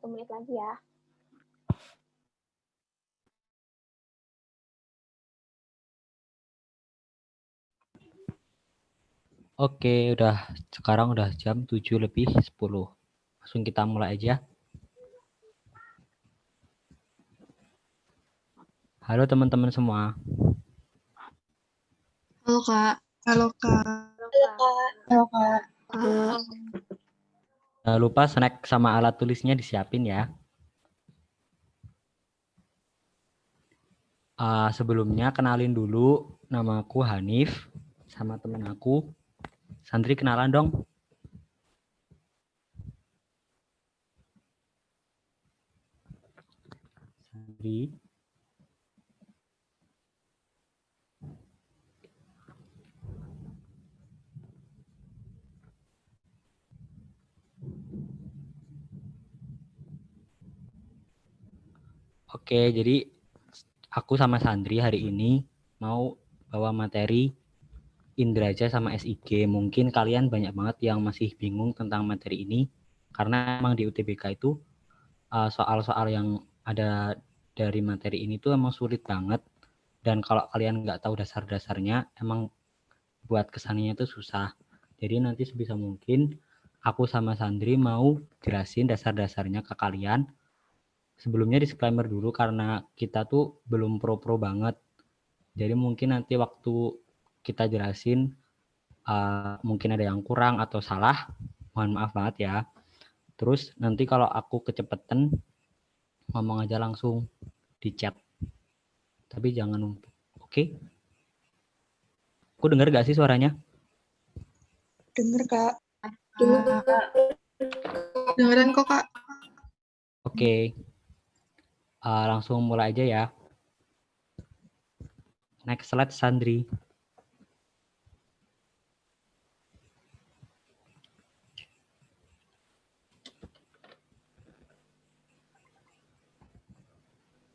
1 menit lagi ya. Oke, sekarang udah jam 7:10. Langsung kita mulai aja. Halo teman-teman semua. Halo Kak. Halo Kak. Halo Kak. Jangan lupa snack sama alat tulisnya disiapin ya. Sebelumnya kenalin dulu, nama aku Hanif sama temen aku. Sandri kenalan dong. Sandri. Oke, jadi aku sama Sandri hari ini mau bawa materi Indraja sama SIG. Mungkin kalian banyak banget yang masih bingung tentang materi ini karena emang di UTBK itu soal-soal yang ada dari materi ini tuh emang sulit banget, dan kalau kalian nggak tahu dasar-dasarnya emang buat kesannya itu susah. Jadi nanti sebisa mungkin aku sama Sandri mau jelasin dasar-dasarnya ke kalian. Sebelumnya disclaimer dulu karena kita tuh belum pro-pro banget, jadi mungkin nanti waktu kita jelasin mungkin ada yang kurang atau salah, mohon maaf banget ya. Terus nanti kalau aku kecepeten ngomong aja langsung di chat, tapi jangan numpuk. Oke? Aku denger gak sih suaranya? Dengar Kak. Dengeran kok Kak. Oke. Langsung mulai aja ya. Next slide, Sandri.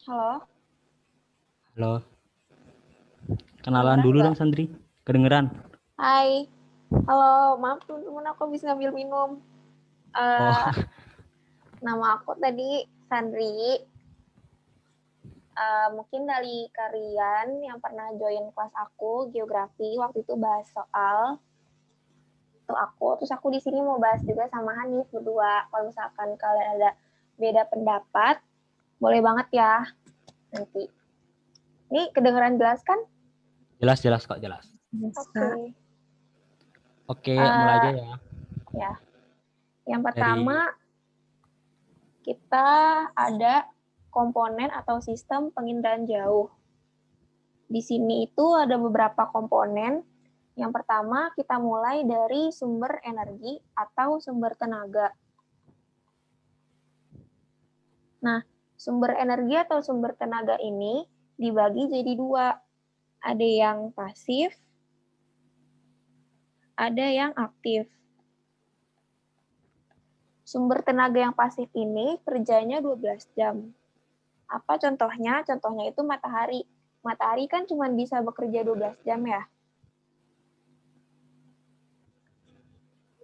Halo. Halo. Kenalan dulu dong, Sandri. Kedengeran? Hai. Halo, maaf teman-teman, aku habis ngambil minum. Nama aku tadi Sandri. Mungkin dari kalian yang pernah join kelas aku geografi, waktu itu bahas soal itu terus aku di sini mau bahas juga sama Hanif berdua. Kalau misalkan kalian ada beda pendapat, boleh banget ya nanti. Ini kedengeran jelas kan? Jelas kok, jelas. Oke, mulai aja ya. Ya. Yang pertama, kita ada komponen atau sistem penginderaan jauh. Di sini itu ada beberapa komponen. Yang pertama, kita mulai dari sumber energi atau sumber tenaga. Nah, sumber energi atau sumber tenaga ini dibagi jadi dua. Ada yang pasif, ada yang aktif. Sumber tenaga yang pasif ini kerjanya 12 jam. Apa contohnya? Contohnya itu matahari. Matahari kan cuma bisa bekerja 12 jam ya.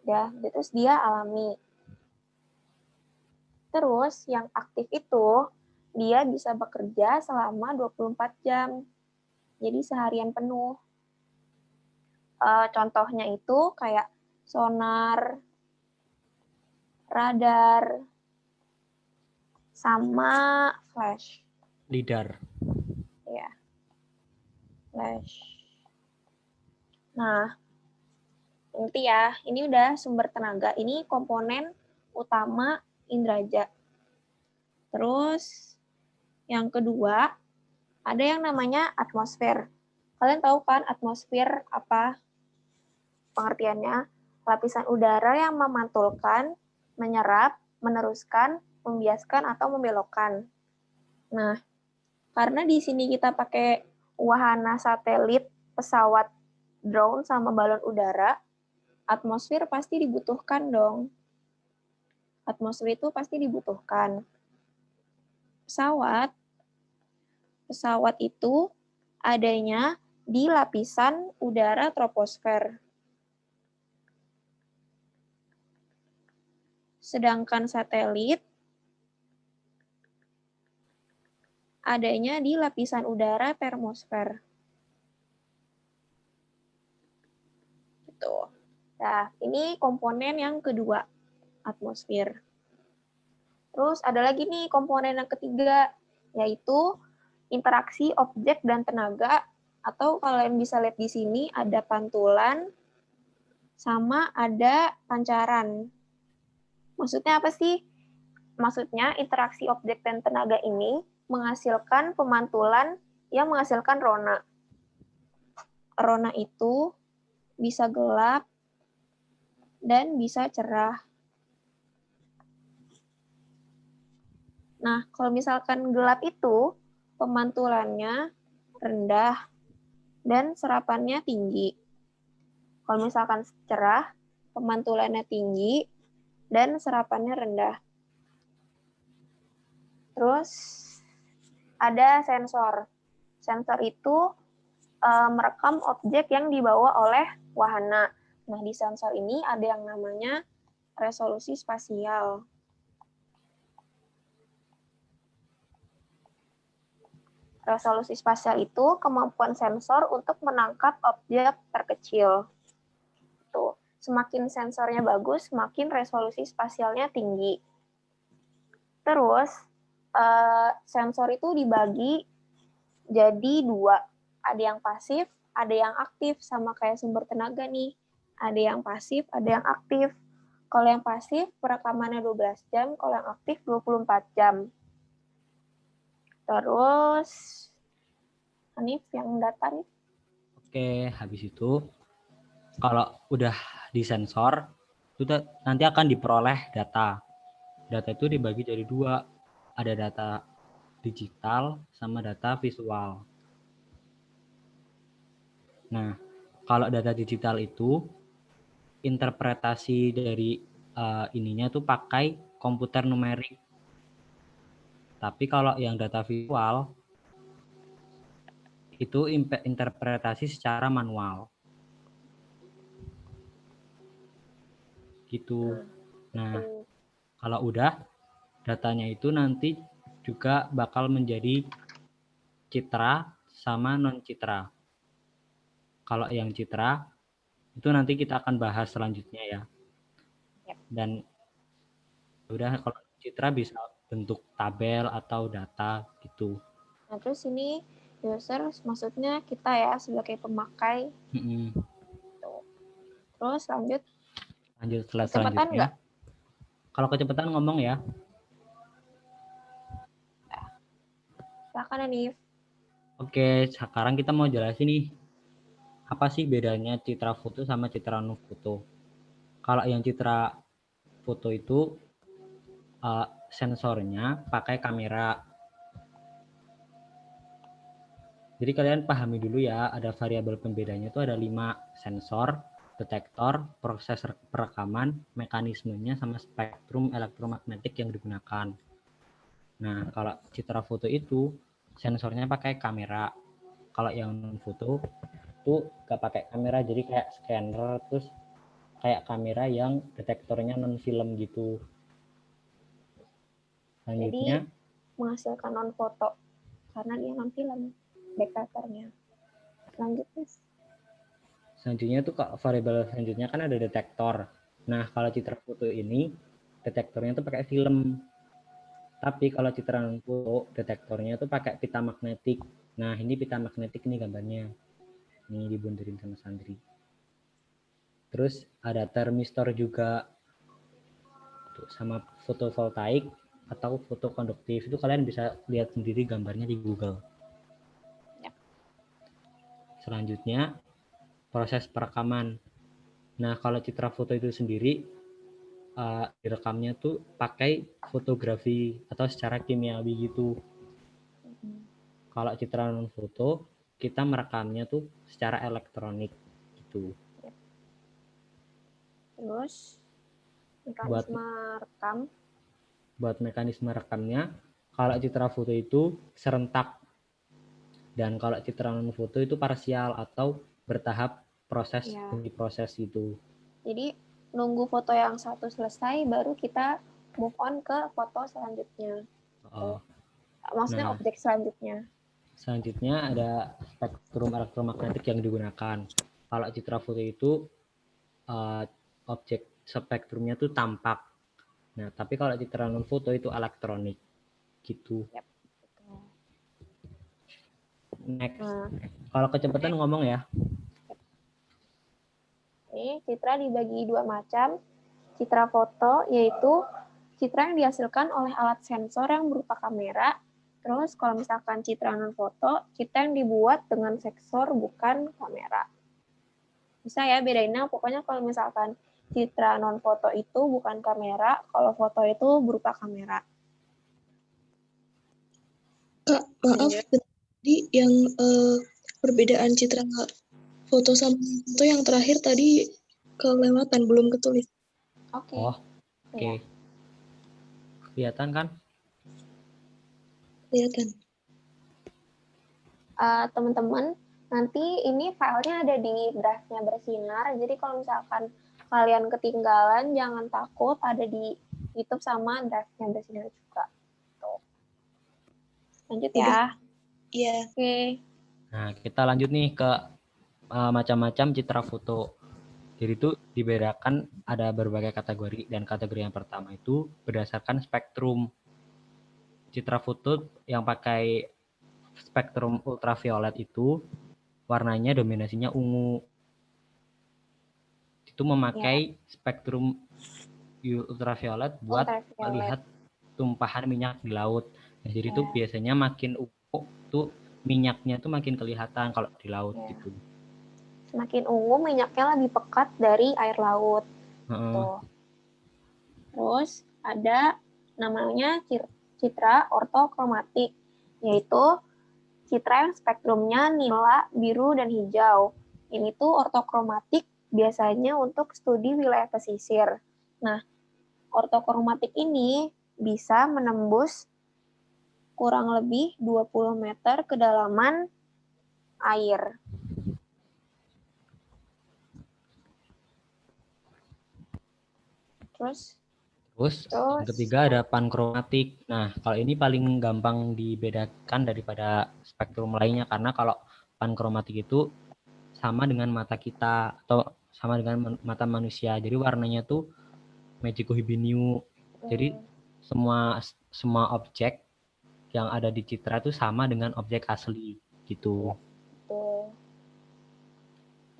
Ya, terus dia alami. Terus yang aktif itu dia bisa bekerja selama 24 jam. Jadi seharian penuh. Contohnya itu kayak sonar, radar, sama flash. LIDAR. Ya. Flash. Nah, nanti ya, ini udah sumber tenaga. Ini komponen utama Indraja. Terus yang kedua, ada yang namanya atmosfer. Kalian tahu kan atmosfer apa pengertiannya? Lapisan udara yang memantulkan, menyerap, meneruskan, membiaskan, atau membelokkan. Nah, karena di sini kita pakai wahana satelit, pesawat, drone, sama balon udara, atmosfer pasti dibutuhkan dong. Atmosfer itu pasti dibutuhkan. Pesawat itu adanya di lapisan udara troposfer. Sedangkan satelit adanya di lapisan udara termosfer. Gitu. Nah, ini komponen yang kedua, atmosfer. Terus ada lagi nih komponen yang ketiga, yaitu interaksi objek dan tenaga, atau kalian bisa lihat di sini ada pantulan sama ada pancaran. Maksudnya apa sih? Maksudnya interaksi objek dan tenaga ini menghasilkan pemantulan yang menghasilkan rona. Rona itu bisa gelap dan bisa cerah. Nah, kalau misalkan gelap itu pemantulannya rendah dan serapannya tinggi. Kalau misalkan cerah, pemantulannya tinggi dan serapannya rendah. Terus ada sensor. Sensor itu merekam objek yang dibawa oleh wahana. Nah, di sensor ini ada yang namanya resolusi spasial. Resolusi spasial itu kemampuan sensor untuk menangkap objek terkecil. Tuh, semakin sensornya bagus, semakin resolusi spasialnya tinggi. Terus, sensor itu dibagi jadi dua. Ada yang pasif, ada yang aktif, sama kayak sumber tenaga nih. Ada yang pasif, ada yang aktif. Kalau yang pasif, perekamannya 12 jam, kalau yang aktif 24 jam. Terus, Hanif yang data nih. Oke, habis itu kalau udah disensor, itu nanti akan diperoleh data. Data itu dibagi jadi dua, ada data digital sama data visual. Nah, kalau data digital itu interpretasi dari ininya tuh pakai komputer numerik. Tapi kalau yang data visual itu interpretasi secara manual. Gitu. Nah, kalau udah datanya itu nanti juga bakal menjadi citra sama non citra. Kalau yang citra itu nanti kita akan bahas selanjutnya ya. Dan udah kalau citra bisa bentuk tabel atau data gitu. Nah, terus ini user maksudnya kita ya sebagai pemakai. Terus lanjut kecepatan Selanjutnya. nggak? Kalau kecepatan ngomong ya. Silakan Hanif. Oke, sekarang kita mau jelasin nih apa sih bedanya citra foto sama citra non foto. Kalau yang citra foto itu sensornya pakai kamera. Jadi kalian pahami dulu ya, ada variabel pembedanya itu ada 5 sensor, detektor, proses perekaman, mekanismenya, sama spektrum elektromagnetik yang digunakan. Nah, kalau citra foto itu sensornya pakai kamera. Kalau yang non foto itu nggak pakai kamera, jadi kayak scanner, terus kayak kamera yang detektornya non film gitu. Selanjutnya, jadi menghasilkan non foto karena dia non film detektornya. Lanjut guys. Selanjutnya tuh variabel selanjutnya kan ada detektor. Nah, kalau citra foto ini detektornya tuh pakai film. Tapi kalau citra non foto detektornya tuh pakai pita magnetik. Nah, ini pita magnetik nih gambarnya. Ini dibunturin sama Sandri. Terus ada termistor juga. Tuh, sama fotovoltaik atau fotokonduktif. Itu kalian bisa lihat sendiri gambarnya di Google. Selanjutnya proses perekaman. Nah, kalau citra foto itu sendiri direkamnya tuh pakai fotografi atau secara kimiawi gitu. Kalau citra non foto kita merekamnya tuh secara elektronik gitu. Terus mekanisme rekam. Buat mekanisme rekamnya, kalau citra foto itu serentak, dan kalau citra non foto itu parsial atau bertahap proses demi proses itu. Jadi nunggu foto yang satu selesai baru kita move on ke foto selanjutnya. Maksudnya Nah, objek selanjutnya. selanjutnya ada spektrum elektromagnetik yang digunakan. Kalau citra foto itu objek spektrumnya tuh tampak. Nah, tapi kalau citra non foto itu elektronik gitu. Yap, betul. Next. Nah, Kalau kecepatan ngomong ya. ini citra dibagi dua macam. Citra foto yaitu citra yang dihasilkan oleh alat sensor yang berupa kamera. Terus kalau misalkan citra non foto, citra yang dibuat dengan sensor bukan kamera. Bisa ya bedainnya, pokoknya kalau misalkan citra non foto itu bukan kamera, kalau foto itu berupa kamera. Kak, maaf. Tadi yang perbedaan citra foto sama foto yang terakhir tadi kelewatan, belum ketulis. Oke. Oh, oke. Kelihatan kan? Kelihatan. Teman-teman, nanti ini filenya ada di drive-nya Bersinar, jadi kalau misalkan kalian ketinggalan, jangan takut, ada di YouTube sama drive-nya Bersinar juga. Tuh. Lanjut ya. Iya. Oke. Nah, kita lanjut nih ke macam-macam citra foto. Jadi itu dibedakan ada berbagai kategori, dan kategori yang pertama itu berdasarkan spektrum. Citra foto yang pakai spektrum ultraviolet itu warnanya dominasinya ungu. Itu memakai spektrum ultraviolet buat melihat tumpahan minyak di laut. Nah, jadi itu biasanya makin ungu tuh minyaknya tuh makin kelihatan kalau di laut gitu. Semakin ungu, minyaknya lebih pekat dari air laut. Tuh. Terus ada namanya citra ortokromatik, yaitu citra yang spektrumnya nila, biru, dan hijau. Ini tuh ortokromatik biasanya untuk studi wilayah pesisir. Nah, ortokromatik ini bisa menembus kurang lebih 20 meter kedalaman air. Terus yang ketiga ada pankromatik. Nah, kalau ini paling gampang dibedakan daripada spektrum lainnya, karena kalau pankromatik itu sama dengan mata kita atau sama dengan mata manusia. Jadi warnanya tuh magico hibiniu. Jadi semua objek yang ada di citra itu sama dengan objek asli gitu.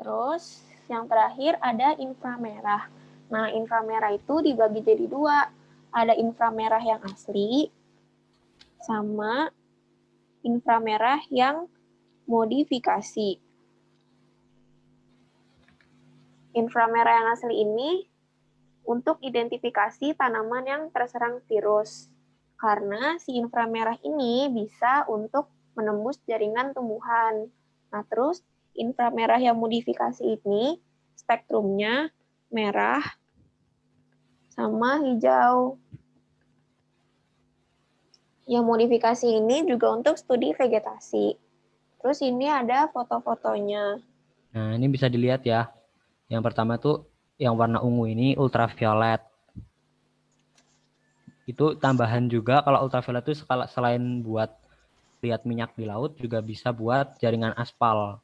Terus yang terakhir ada inframerah. Nah, inframerah itu dibagi jadi dua. Ada inframerah yang asli sama inframerah yang modifikasi. Inframerah yang asli ini untuk identifikasi tanaman yang terserang virus. Karena si inframerah ini bisa untuk menembus jaringan tumbuhan. Nah, terus inframerah yang modifikasi ini spektrumnya merah sama hijau. Yang modifikasi ini juga untuk studi vegetasi. Terus ini ada foto-fotonya. Nah, ini bisa dilihat ya. Yang pertama tuh yang warna ungu ini ultraviolet. Itu tambahan juga, kalau ultraviolet itu selain buat lihat minyak di laut, juga bisa buat jaringan aspal.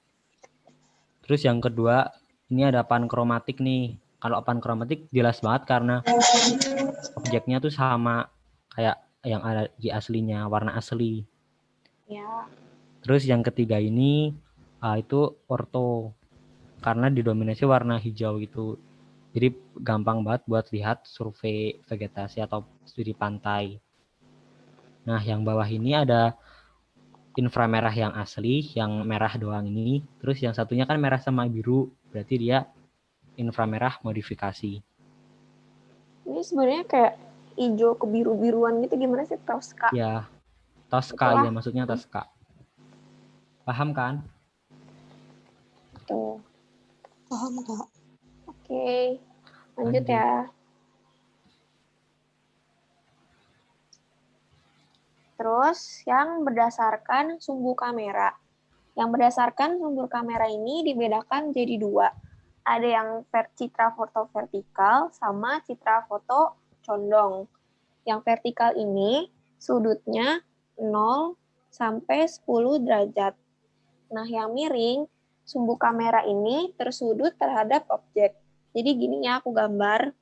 Terus yang kedua, ini ada pankromatik nih. Kalau pankromatik jelas banget karena objeknya tuh sama kayak yang ada di aslinya, warna asli. Ya. Terus yang ketiga ini itu orto, karena didominasi warna hijau itu. Jadi gampang banget buat lihat survei vegetasi atau studi pantai. Nah, yang bawah ini ada inframerah yang asli, yang merah doang ini. Terus yang satunya kan merah sama biru, berarti dia inframerah modifikasi. Ini sebenarnya kayak hijau kebiru-biruan gitu, gimana sih, Tosca? Ya, Tosca ya, maksudnya Tosca. Paham kan? Tuh. Paham, Kak. Oke, lanjut ya. Terus yang berdasarkan sumbu kamera. Yang berdasarkan sumber kamera ini dibedakan jadi dua. Ada yang citra foto vertikal sama citra foto condong. Yang vertikal ini sudutnya 0 sampai 10 derajat. Nah, yang miring, sumbu kamera ini tersudut terhadap objek. Jadi gini ya, aku gambar.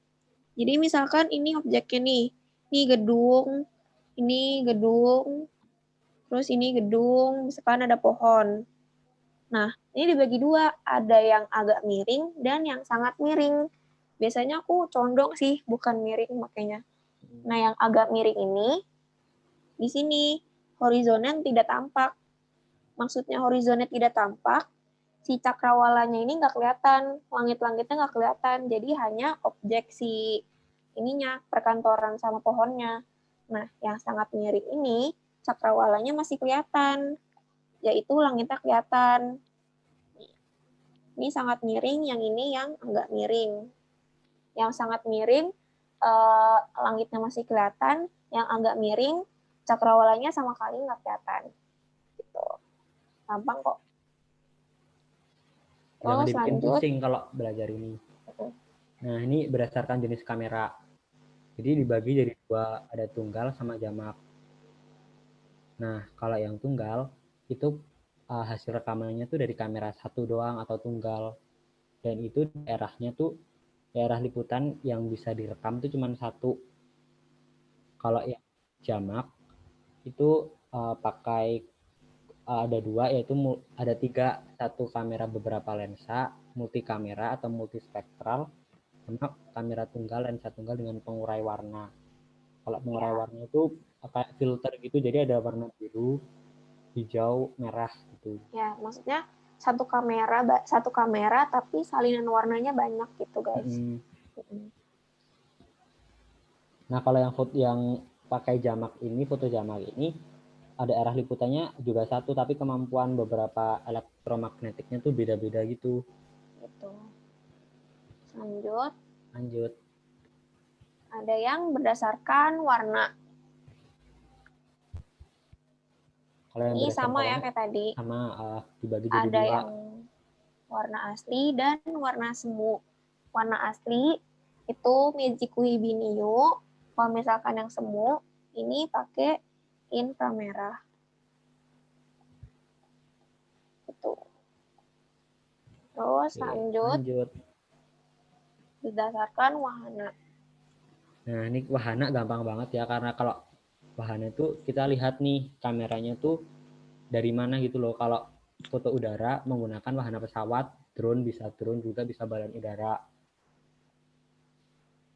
Jadi misalkan ini objeknya nih. Ini gedung, terus ini gedung, misalkan ada pohon. Nah, ini dibagi dua. Ada yang agak miring dan yang sangat miring. Biasanya aku condong sih, bukan miring makanya. Nah, yang agak miring ini, di sini, horizonnya tidak tampak. Maksudnya horizonnya tidak tampak, si cakrawalanya ini nggak kelihatan, langit-langitnya nggak kelihatan, jadi hanya objek si ininya, perkantoran sama pohonnya. Nah, yang sangat miring ini, cakrawalanya masih kelihatan, yaitu langitnya kelihatan. Ini sangat miring, yang ini yang enggak miring. Yang sangat miring, langitnya masih kelihatan, yang agak miring, cakrawalanya sama kali nggak kelihatan. Gitu. Gampang kok. Jangan Terus dibikin lanjut. pusing kalau belajar ini. Nah, ini berdasarkan jenis kamera. Jadi dibagi jadi dua, ada tunggal sama jamak. Nah, kalau yang tunggal itu hasil rekamannya tuh dari kamera satu doang atau tunggal. Dan itu daerah liputan yang bisa direkam tuh cuma satu. Kalau yang jamak itu pakai ada dua, yaitu ada tiga, satu kamera beberapa lensa, multi kamera atau multispektral, sama kamera tunggal lensa tunggal dengan pengurai warna. Kalau pengurai warna itu kayak filter gitu, jadi ada warna biru, hijau, merah gitu. Ya, maksudnya satu kamera tapi salinan warnanya banyak gitu, guys. Nah, kalau yang pakai jamak ini, foto jamak ini, ada arah liputannya juga satu, tapi kemampuan beberapa elektromagnetiknya tuh beda-beda gitu. Gitu. Lanjut. Lanjut. Ada yang berdasarkan warna. Kalau yang Ini berdasarkan sama ya warna, kayak tadi. sama dibagi jadi Ada dua. yang warna asli dan warna semu. Warna asli itu Meijiku Hibiniu. Kalau misalkan yang semu, ini pakai inframerah. Gitu. Terus lanjut. Berdasarkan wahana. Nah, ini wahana gampang banget ya, karena kalau wahana itu kita lihat nih kameranya tuh dari mana gitu loh. Kalau foto udara menggunakan wahana pesawat, drone juga bisa balon udara.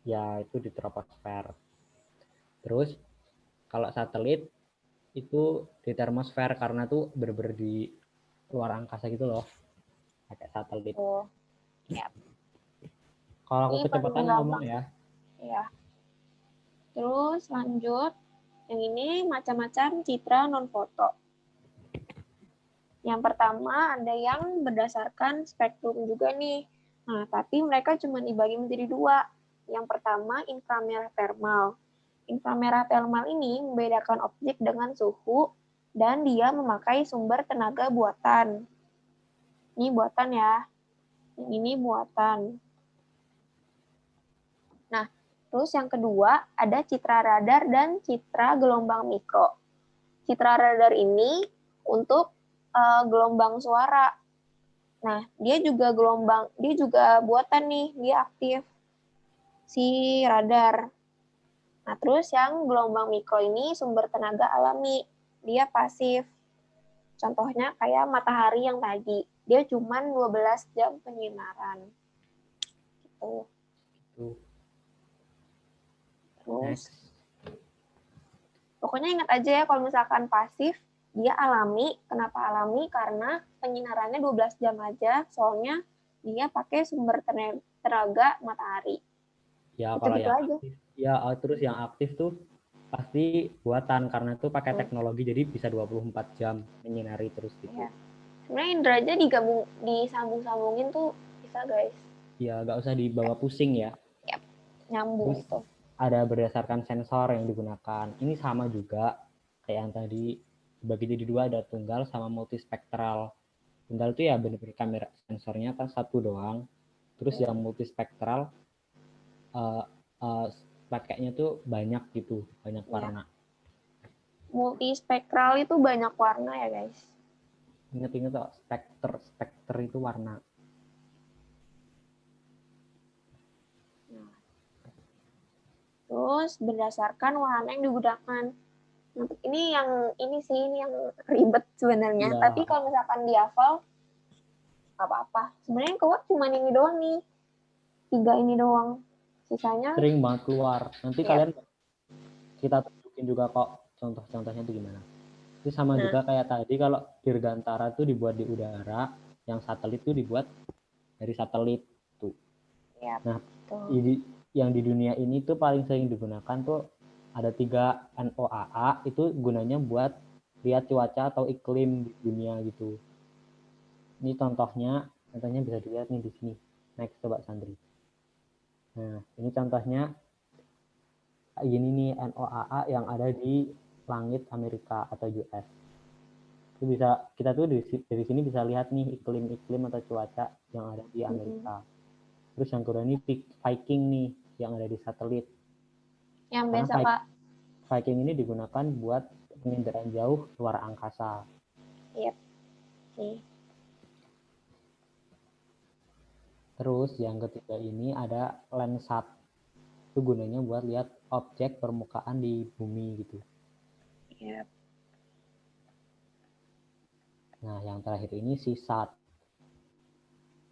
Ya, itu di troposfer. Terus kalau satelit itu di termosfer, karena tuh bener-bener di luar angkasa gitu loh, pakai satelit. Oh, ya. Kalau aku kecepatan ngomong ya. Ya. Terus lanjut, yang ini macam-macam citra non-foto. Yang pertama ada yang berdasarkan spektrum juga nih. Nah, tapi mereka cuma dibagi menjadi dua. Yang pertama inframerah thermal. Inframerah thermal ini membedakan objek dengan suhu dan dia memakai sumber tenaga buatan. Ini buatan ya. Ini buatan. Nah, terus yang kedua ada citra radar dan citra gelombang mikro. Citra radar ini untuk gelombang suara. Nah, dia juga buatan nih, dia aktif si radar. Nah, terus yang gelombang mikro ini sumber tenaga alami, dia pasif. Contohnya kayak matahari yang tadi, dia cuma 12 jam penyinaran. Gitu. Terus, pokoknya ingat aja ya kalau misalkan pasif, dia alami. Kenapa alami? Karena penyinarannya 12 jam aja, soalnya dia pakai sumber tenaga matahari. Ya, kalau yang aktif, ya terus yang aktif tuh pasti buatan, karena itu pakai teknologi, jadi bisa 24 jam menyinari terus gitu. Ya. Sebenarnya indera aja disambung-sambungin tuh bisa, guys. Ya, nggak usah dibawa pusing ya. Yap, nyambung terus itu. Ada berdasarkan sensor yang digunakan. Ini sama juga kayak yang tadi, dibagi jadi dua, ada tunggal sama multispektral. Tunggal itu ya benar-benar kamera sensornya kan satu doang. Terus yang multispektral pakainya tuh banyak gitu, banyak warna. multispektral itu banyak warna ya guys. Ingat-ingat kok, spekter itu warna. Terus berdasarkan warna yang digunakan. Ini yang ribet sebenarnya. Ya. Tapi kalau misalkan dihafal, nggak apa-apa. Sebenarnya yang keluar cuma ini doang nih. 3 ini doang. Sisanya Sering banget keluar. Nanti Yap. kalian kita tunjukin juga kok contoh-contohnya itu gimana. Itu sama Nah. juga kayak tadi kalau dirgantara itu dibuat di udara, yang satelit itu dibuat dari satelit tuh. Yap, Nah, betul. yang di dunia ini tuh paling sering digunakan tuh ada 3 NOAA, itu gunanya buat lihat cuaca atau iklim di dunia gitu. Ini contohnya bisa dilihat nih di sini. Next, coba Sandri. Nah, ini contohnya gini nih NOAA yang ada di langit Amerika atau US. Itu bisa, kita tuh dari sini bisa lihat nih iklim atau cuaca yang ada di Amerika. Terus yang kedua ini Viking nih yang ada di satelit. Yang Karena biasa Kak. Viking ini digunakan buat penginderaan jauh luar angkasa. Yap. Nih. Terus yang ketiga ini ada Landsat. Itu gunanya buat lihat objek permukaan di bumi gitu. Yap. Nah, yang terakhir ini Seasat.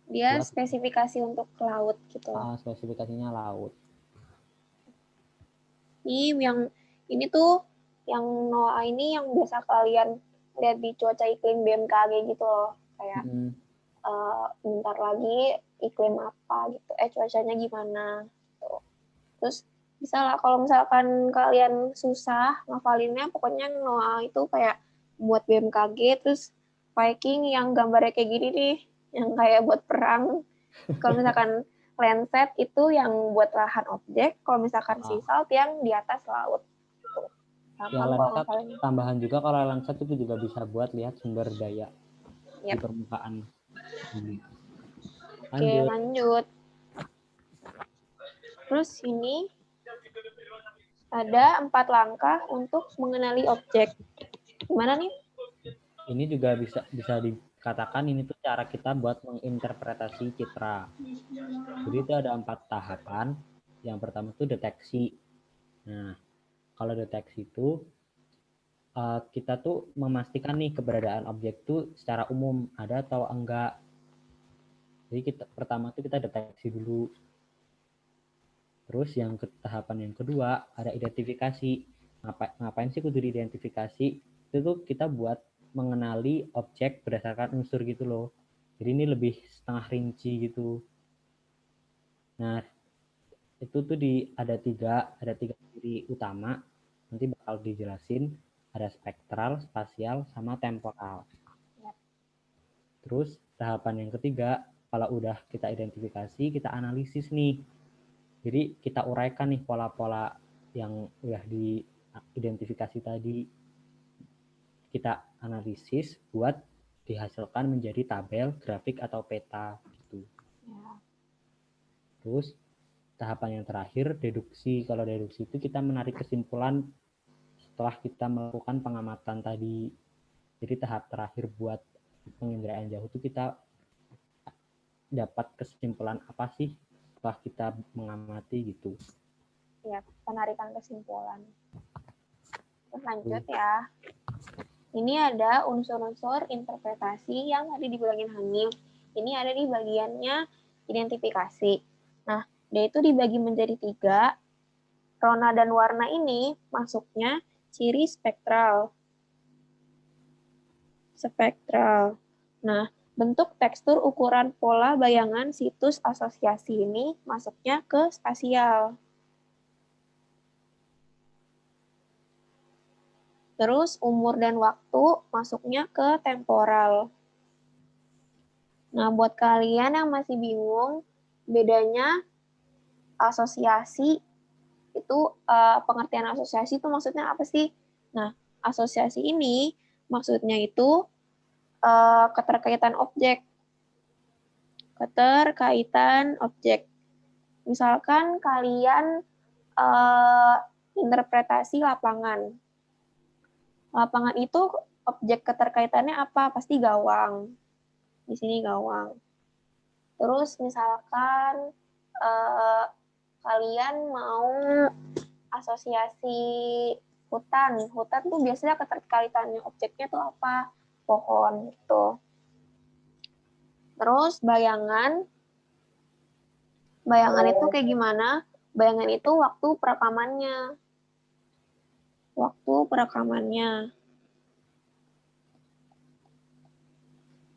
Dia spesifikasi untuk laut gitu. Spesifikasinya laut. Ini tuh yang NOAA ini yang biasa kalian lihat di cuaca iklim BMKG gitu loh. Kayak bentar lagi iklim apa gitu. Cuacanya gimana. Gitu. Terus bisa lah kalau misalkan kalian susah ngafalinnya, pokoknya NOAA itu kayak buat BMKG, terus Viking yang gambarnya kayak gini nih, yang kayak buat perang. Kalau misalkan Landsat itu yang buat lahan objek, kalau misalkan Seasat yang di atas laut. Ya, Landsat tambahan juga, kalau Landsat itu juga bisa buat lihat sumber daya di permukaan bumi. Oke, lanjut. Terus ini ada 4 langkah untuk mengenali objek. Gimana nih? Ini juga bisa dikatakan ini tuh cara kita buat menginterpretasi citra. Jadi itu ada 4 tahapan. Yang pertama itu deteksi. Nah, kalau deteksi itu kita tuh memastikan nih keberadaan objek itu secara umum ada atau enggak. Jadi pertama itu kita deteksi dulu. Terus tahapan yang kedua ada identifikasi. Ngapain sih kudu diidentifikasi? Itu tuh kita buat mengenali objek berdasarkan unsur gitu loh. Jadi ini lebih setengah rinci gitu. Nah, itu tuh ada tiga ciri utama. Nanti bakal dijelasin. Ada spektral, spasial, sama temporal. Terus tahapan yang ketiga, kalau udah kita identifikasi, kita analisis nih. Jadi kita uraikan nih pola-pola yang udah diidentifikasi tadi. Kita analisis buat dihasilkan menjadi tabel, grafik, atau peta gitu. Terus tahapan yang terakhir deduksi. Kalau deduksi itu kita menarik kesimpulan setelah kita melakukan pengamatan tadi. Jadi tahap terakhir buat penginderaan jauh itu kita dapat kesimpulan apa sih setelah kita mengamati gitu. Ya, penarikan kesimpulan. Terus lanjut ya. Ini ada unsur-unsur interpretasi yang tadi dibilangin Hanif. Ini ada di bagiannya identifikasi. Nah, dia itu dibagi menjadi 3. Rona dan warna ini masuknya ciri spektral. Nah, bentuk, tekstur, ukuran, pola, bayangan, situs, asosiasi ini masuknya ke spasial. Terus umur dan waktu masuknya ke temporal. Nah, buat kalian yang masih bingung, bedanya asosiasi itu, pengertian asosiasi itu maksudnya apa sih? Nah, asosiasi ini maksudnya itu keterkaitan objek. Misalkan kalian interpretasi lapangan. Lapangan itu objek keterkaitannya apa? Pasti gawang. Di sini gawang. Terus misalkan kalian mau asosiasi hutan. Hutan tuh biasanya keterkaitannya objeknya tuh apa? Pohon gitu. Terus bayangan itu kayak gimana? Bayangan itu waktu perekamannya.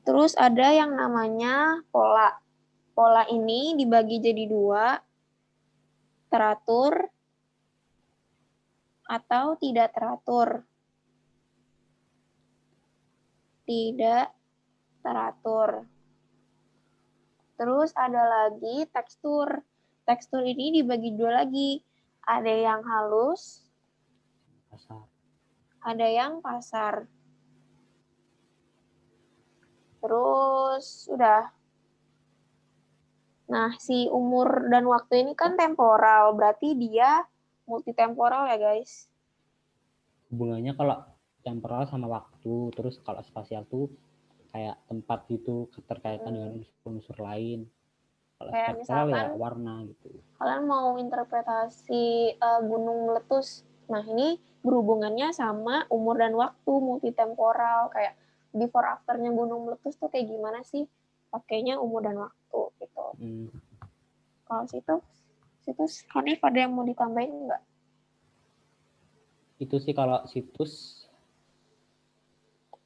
Terus ada yang namanya pola. Pola ini dibagi jadi 2, teratur atau tidak teratur. Tidak teratur. Terus ada lagi tekstur. Tekstur ini dibagi 2 lagi. Ada yang halus, Kasar. ada yang kasar. Terus udah. Nah, si umur dan waktu ini kan temporal, berarti dia multitemporal ya, guys. Hubungannya kalau temporal sama waktu, terus kalau spasial tuh kayak tempat gitu, keterkaitan dengan unsur-unsur lain. Kalau Kayak spektral ya misalkan warna gitu. kalian mau interpretasi gunung meletus. Nah, ini berhubungannya sama umur dan waktu, multitemporal. Kayak before after-nya gunung meletus tuh kayak gimana sih? Pakainya umur dan waktu gitu. Kalau situs Hanif ada yang mau ditambahin nggak? Itu sih kalau situs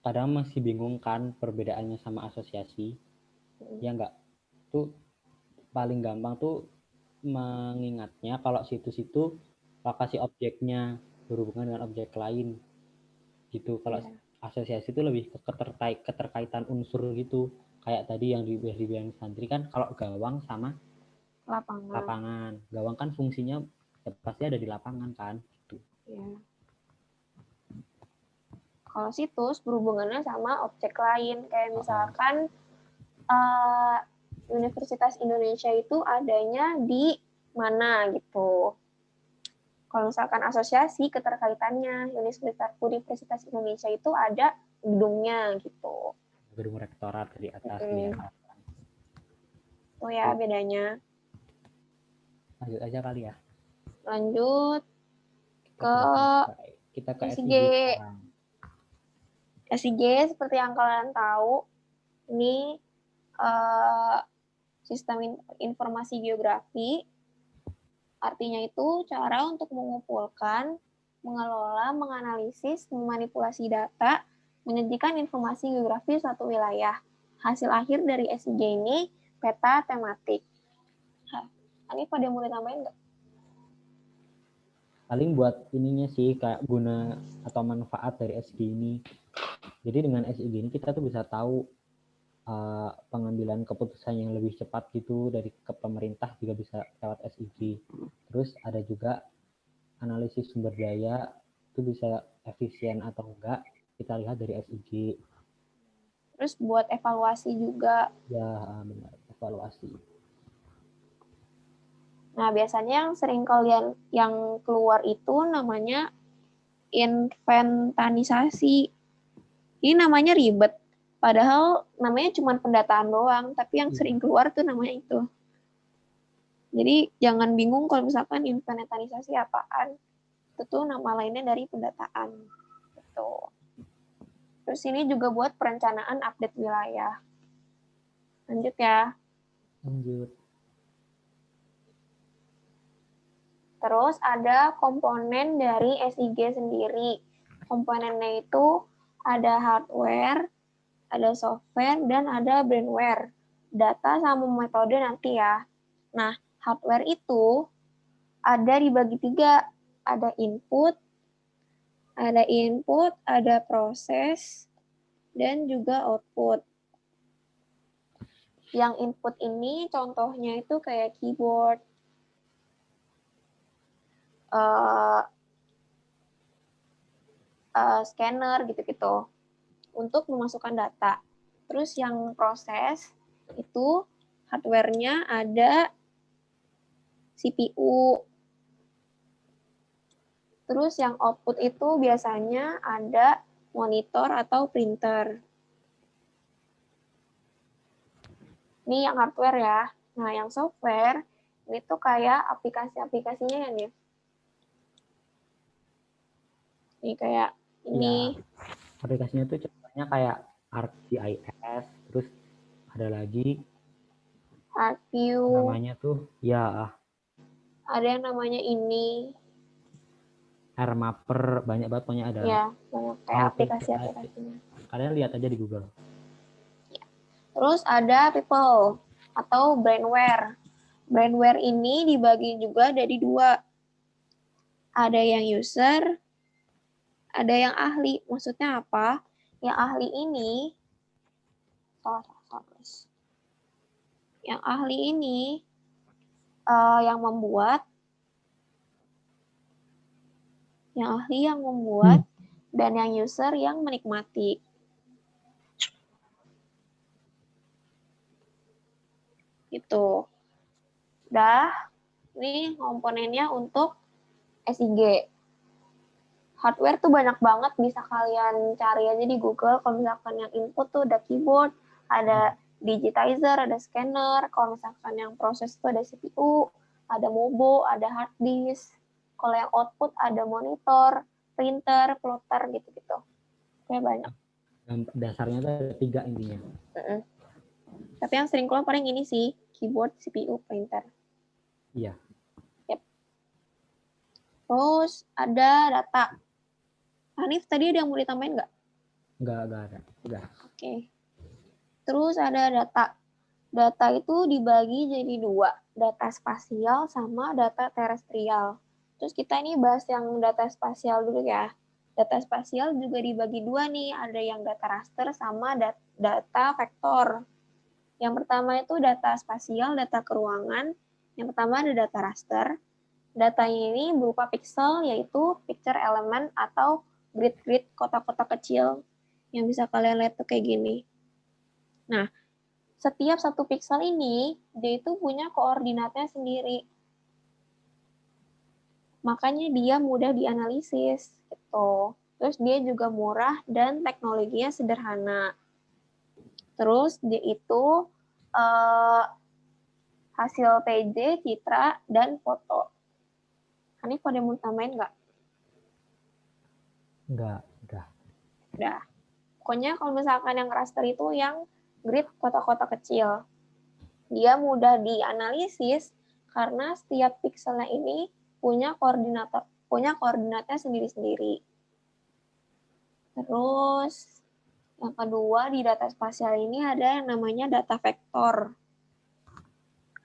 kadang masih bingung kan perbedaannya sama asosiasi. Ya enggak? Tuh paling gampang tuh mengingatnya kalau situs itu lokasi objeknya berhubungan dengan objek lain gitu. Kalau asosiasi itu lebih ke keterkaitan unsur gitu, kayak tadi yang dibilang Sandri kan, kalau gawang sama lapangan. Gawang kan fungsinya ya pasti ada di lapangan kan gitu. Ya. Kalau situs berhubungannya sama objek lain, kayak misalkan Universitas Indonesia itu adanya di mana gitu. Kalau misalkan asosiasi keterkaitannya Universitas Indonesia itu ada gedungnya gitu. Gedung rektorat di atas di atas. Oh ya bedanya. Lanjut aja kali ya. Lanjut kita ke SIG. sekarang. SIG seperti yang kalian tahu, ini sistem informasi geografi. Artinya itu cara untuk mengumpulkan, mengelola, menganalisis, memanipulasi data, menyajikan informasi geografi suatu wilayah. Hasil akhir dari SIG ini peta tematik. Ini pada mulai tambahin nggak? Paling buat ininya sih kayak guna atau manfaat dari SIG ini. Jadi dengan SIG ini kita tuh bisa tahu pengambilan keputusan yang lebih cepat gitu dari ke pemerintah juga bisa lewat SIG. Terus ada juga analisis sumber daya itu bisa efisien atau enggak kita lihat dari SIG. Terus buat evaluasi juga. Ya benar, evaluasi. Nah biasanya yang sering kalian yang keluar itu namanya inventarisasi. Ini namanya ribet. Padahal namanya cuma pendataan doang, tapi yang sering keluar tuh namanya itu. Jadi jangan bingung kalau misalkan inventarisasi apaan. Itu tuh nama lainnya dari pendataan. Gitu. Terus ini juga buat perencanaan update wilayah. Lanjut ya. Lanjut. Terus ada komponen dari SIG sendiri. Komponennya itu ada hardware, ada software, dan ada brainware. Data sama metode nanti ya. Nah, hardware itu ada dibagi 3. Ada input, ada proses, dan juga output. Yang input ini contohnya itu kayak keyboard, scanner gitu-gitu untuk memasukkan data. Terus yang proses itu hardware-nya ada CPU, Terus yang output itu biasanya ada monitor atau printer. Ini yang hardware ya. Nah, yang software ini tuh kayak aplikasi-aplikasinya ya nih. Ini kayak ini. Ya, aplikasinya tuh contohnya kayak ArcGIS, terus ada lagi ArcView, namanya tuh ya ada yang namanya ini. AirMapper, banyak banget pokoknya ada Ya, banyak kayak AutoCAD. aplikasi-aplikasinya. Kalian lihat aja di Google. Terus ada people atau brainware. Brainware ini dibagi juga dari dua. Ada yang user, ada yang ahli. Maksudnya apa? Yang ahli ini, yang ahli ini yang membuat, yang ahli yang membuat, dan yang user yang menikmati. Gitu. Dah, ini komponennya untuk SIG. Hardware tuh banyak banget, bisa kalian cari aja di Google. Kalau misalkan yang input tuh ada keyboard, ada digitizer, ada scanner. Kalau misalkan yang proses tuh ada CPU, ada mobo, ada hard disk. Kalau yang output ada monitor, printer, plotter gitu-gitu. Kayak banyak. Dan dasarnya tuh ada 3 intinya. Tapi yang sering keluar paling ini sih, keyboard, CPU, printer. Iya. Yep. Terus ada data. Hanif, tadi ada yang mau ditambahin nggak? Nggak ada. Udah. Oke. Terus ada data. Data itu dibagi jadi dua, data spasial sama data terestrial. Terus kita ini bahas yang data spasial dulu ya. Data spasial juga dibagi dua nih, ada yang data raster sama data vektor. Yang pertama itu data spasial, data keruangan. Yang pertama ada data raster. Datanya ini berupa pixel, yaitu picture element atau grid-grid kotak-kotak kecil yang bisa kalian lihat tuh kayak gini. Nah, setiap satu pixel ini, dia itu punya koordinatnya sendiri. Makanya dia mudah dianalisis, gitu. Terus dia juga murah dan teknologinya sederhana. Terus dia itu hasil PJ, citra, dan foto. Hanif ada mau tambahin nggak? Nggak, udah. Udah. Pokoknya kalau misalkan yang raster itu yang grid kotak-kotak kecil. Dia mudah dianalisis karena setiap pixelnya ini punya koordinatnya sendiri-sendiri. Terus yang kedua di data spasial ini ada yang namanya data vektor.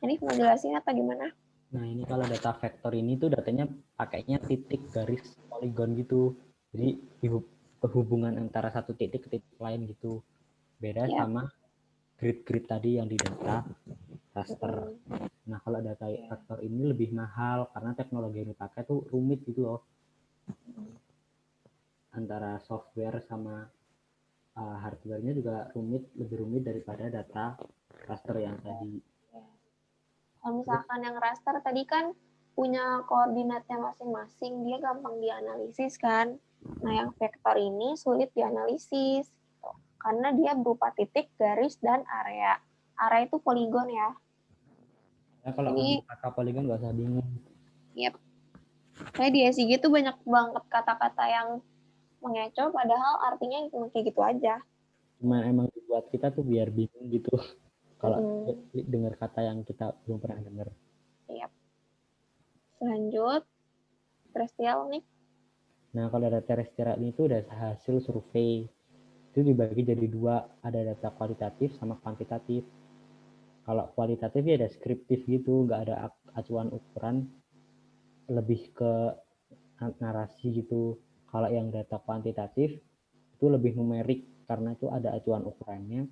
Ini mau jelasin atau gimana? Nah, ini kalau data vektor ini tuh datanya pakainya titik, garis, poligon gitu. Jadi hubungan antara satu titik ke titik lain gitu. Beda sama grid-grid tadi yang di data raster. Nah, kalau data vektor ini lebih mahal karena teknologi yang dipakai tuh rumit gitu loh. Antara software sama hardware-nya juga lebih rumit daripada data raster yang tadi. Kalau misalkan yang raster tadi kan punya koordinatnya masing-masing, dia gampang dianalisis kan. Nah, yang vektor ini sulit dianalisis gitu, karena dia berupa titik, garis, dan area. Area itu poligon ya. Ya, kalau Ini kata poligon nggak usah bingung. Yep. Kayak di SIG tuh banyak banget kata-kata yang mengecoh, padahal artinya kayak gitu aja. Cuma emang dibuat kita tuh biar bingung gitu. Kalau dengar kata yang kita belum pernah dengar. Yep. Lanjut, terestrial nih. Nah, kalau data terestrial itu udah hasil survei. Itu dibagi jadi dua, ada data kualitatif sama kuantitatif. Kalau kualitatif ya deskriptif gitu, nggak ada acuan ukuran, lebih ke narasi gitu. Kalau yang data kuantitatif itu lebih numerik karena itu ada acuan ukurannya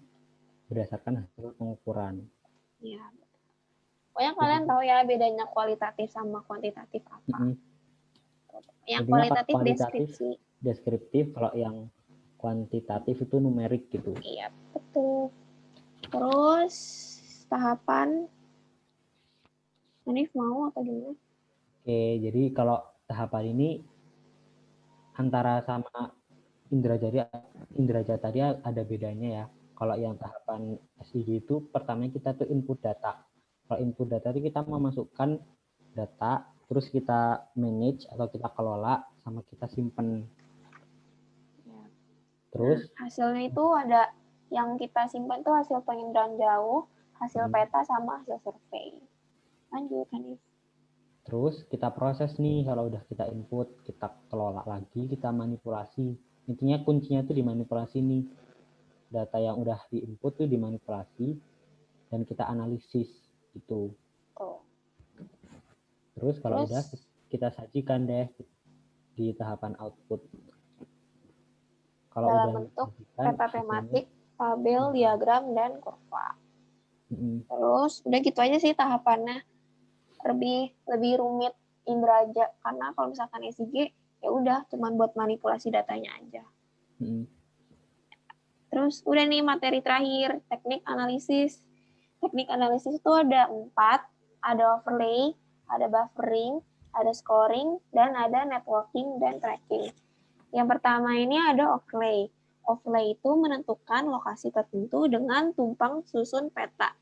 berdasarkan hasil pengukuran. Iya. Pokoknya kalian tahu ya bedanya kualitatif sama kuantitatif apa. Yang kualitatif deskripsi. Deskriptif, kalau yang kuantitatif itu numerik gitu. Iya, betul. Terus tahapan Hanif mau atau gimana? Oke, jadi kalau tahapan ini antara sama Indrajat tadi ada bedanya ya. Kalau yang tahapan SIG itu pertamanya kita tuh input data. Kalau input data itu kita memasukkan data, terus kita manage atau kita kelola, sama kita simpen. Ya. Terus Hasilnya itu ada yang kita simpan tuh hasil penginderaan jauh, hasil peta, sama hasil survei. Lanjut, Hanif. terus kita proses nih, kalau udah kita input, kita kelola lagi, kita manipulasi. Intinya kuncinya tuh dimanipulasi nih. Data yang udah diinput tuh dimanipulasi dan kita analisis gitu. Tuh. Terus kalau Terus, udah kita sajikan deh di tahapan output. Kalau dalam udah bentuk disajikan, peta hasilnya, tematik, tabel, diagram, dan kurva. Terus udah gitu aja sih tahapannya. Lebih rumit Indraja karena kalau misalkan SIG ya udah cuman buat manipulasi datanya aja. Terus udah nih materi terakhir, teknik analisis. Teknik analisis itu ada 4, ada overlay, ada buffering, ada scoring, dan ada networking dan tracking. Yang pertama ini ada overlay. Overlay itu menentukan lokasi tertentu dengan tumpang susun peta.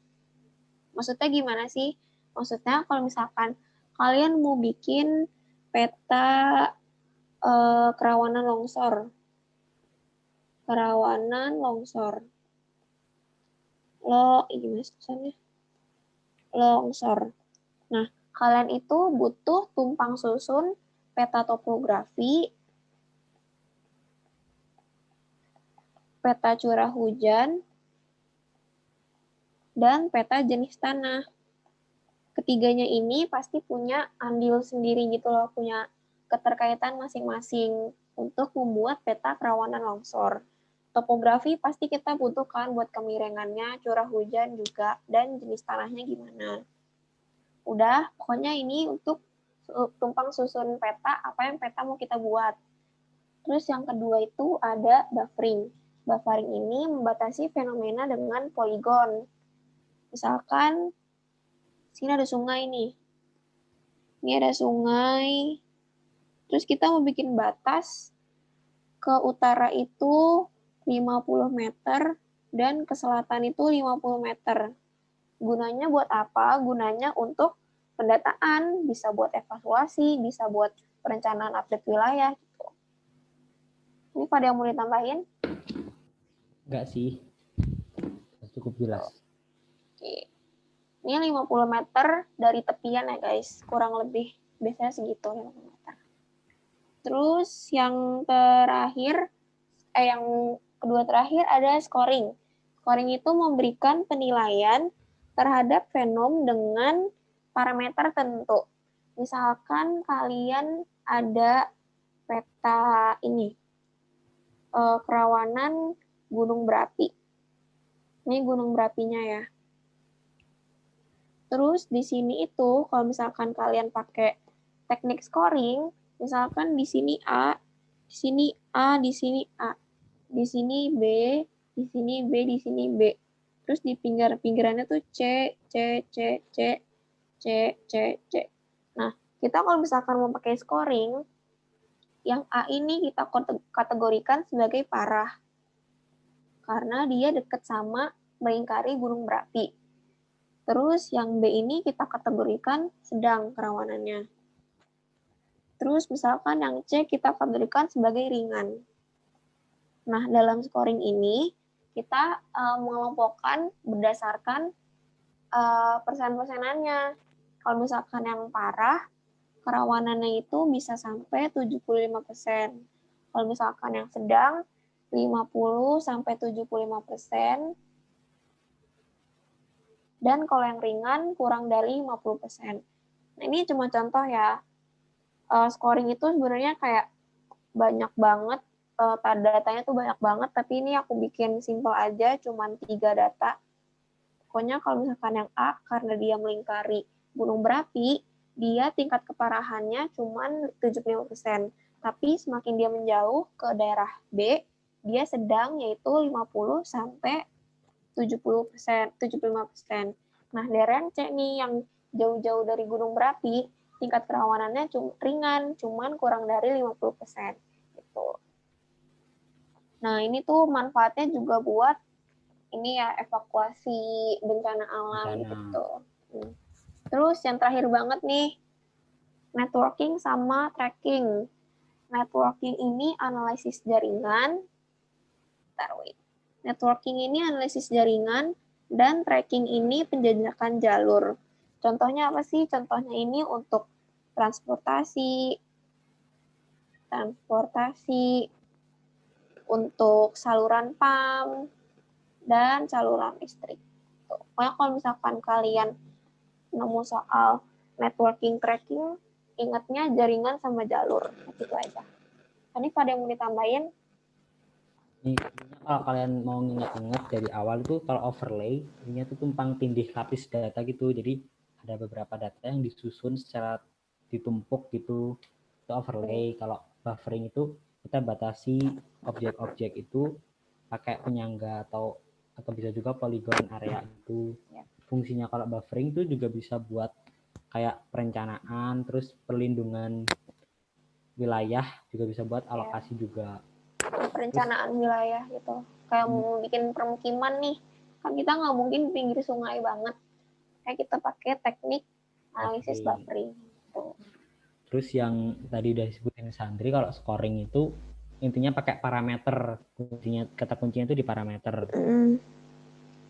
Maksudnya gimana sih? Maksudnya kalau misalkan kalian mau bikin peta kerawanan longsor. Gimana tulisannya? Longsor. Nah, kalian itu butuh tumpang susun peta topografi, peta curah hujan, dan peta jenis tanah. Ketiganya ini pasti punya andil sendiri gitu loh, punya keterkaitan masing-masing untuk membuat peta kerawanan longsor. Topografi pasti kita butuhkan buat kemiringannya, curah hujan juga, dan jenis tanahnya gimana. Udah, pokoknya ini untuk tumpang susun peta, apa yang peta mau kita buat. Terus yang kedua itu ada buffering. Buffering ini membatasi fenomena dengan poligon. Misalkan, sini ada sungai nih. Ini ada sungai. Terus kita mau bikin batas ke utara itu 50 meter dan ke selatan itu 50 meter. Gunanya buat apa? Gunanya untuk pendataan, bisa buat evaluasi, bisa buat perencanaan update wilayah. Gitu. Ini pada yang mau ditambahin? Enggak sih. Cukup jelas. Oke. Ini 50 meter dari tepian ya guys, kurang lebih. Biasanya segitu 50 meter. Terus yang kedua terakhir ada scoring. Scoring itu memberikan penilaian terhadap fenom dengan parameter tertentu. Misalkan kalian ada peta ini, kerawanan gunung berapi. Ini gunung berapinya ya. Terus di sini itu kalau misalkan kalian pakai teknik scoring, misalkan di sini A, di sini A, di sini A, di sini B, di sini B, di sini B. Terus di pinggirannya tuh C, C, C, C, C, C, C. Nah, kita kalau misalkan mau pakai scoring, yang A ini kita kategorikan sebagai parah. Karena dia dekat sama melingkari gunung berapi. Terus yang B ini kita kategorikan sedang kerawanannya. Terus misalkan yang C kita kategorikan sebagai ringan. Nah, dalam scoring ini kita mengelompokkan berdasarkan persen-persenannya. Kalau misalkan yang parah, kerawanannya itu bisa sampai 75%. Kalau misalkan yang sedang, 50-75%. Dan kalau yang ringan, kurang dari 50%. Nah, ini cuma contoh ya. Scoring itu sebenarnya kayak banyak banget, datanya tuh banyak banget, tapi ini aku bikin simple aja, cuma 3 data. Pokoknya kalau misalkan yang A, karena dia melingkari gunung berapi, dia tingkat keparahannya cuma 75%. Tapi semakin dia menjauh ke daerah B, dia sedang yaitu 50-70%, 75%. Nah, daerah yang C nih yang jauh-jauh dari gunung berapi, tingkat kerawanannya ringan, cuman kurang dari 50%. Gitu. Nah, ini tuh manfaatnya juga buat ini ya, evakuasi bencana alam Bencana. gitu. Terus yang terakhir banget nih, networking sama tracking. Networking ini analisis jaringan. Networking ini analisis jaringan dan tracking ini penjajakan jalur. Contohnya apa sih? Contohnya ini untuk transportasi, untuk saluran PAM, dan saluran listrik. Pokoknya kalau misalkan kalian nemu soal networking tracking, ingatnya jaringan sama jalur. Itu aja. Ini ada yang mau ditambahin? Ini kalau kalian mau ingat-ingat dari awal itu kalau overlay ini tuh tumpang tindih lapis data gitu. Jadi ada beberapa data yang disusun secara ditumpuk gitu. Itu overlay. Kalau buffering itu kita batasi objek-objek itu pakai penyangga atau bisa juga polygon area itu. Fungsinya kalau buffering itu juga bisa buat kayak perencanaan, terus perlindungan wilayah, juga bisa buat alokasi juga. Perencanaan wilayah gitu. Kayak mau bikin permukiman nih, kan kita nggak mungkin pinggir sungai banget. Kayak kita pakai teknik analisis buffering. Gitu. Terus yang tadi udah disebutin Sandri, kalau scoring itu intinya pakai parameter, kata kuncinya itu di parameter.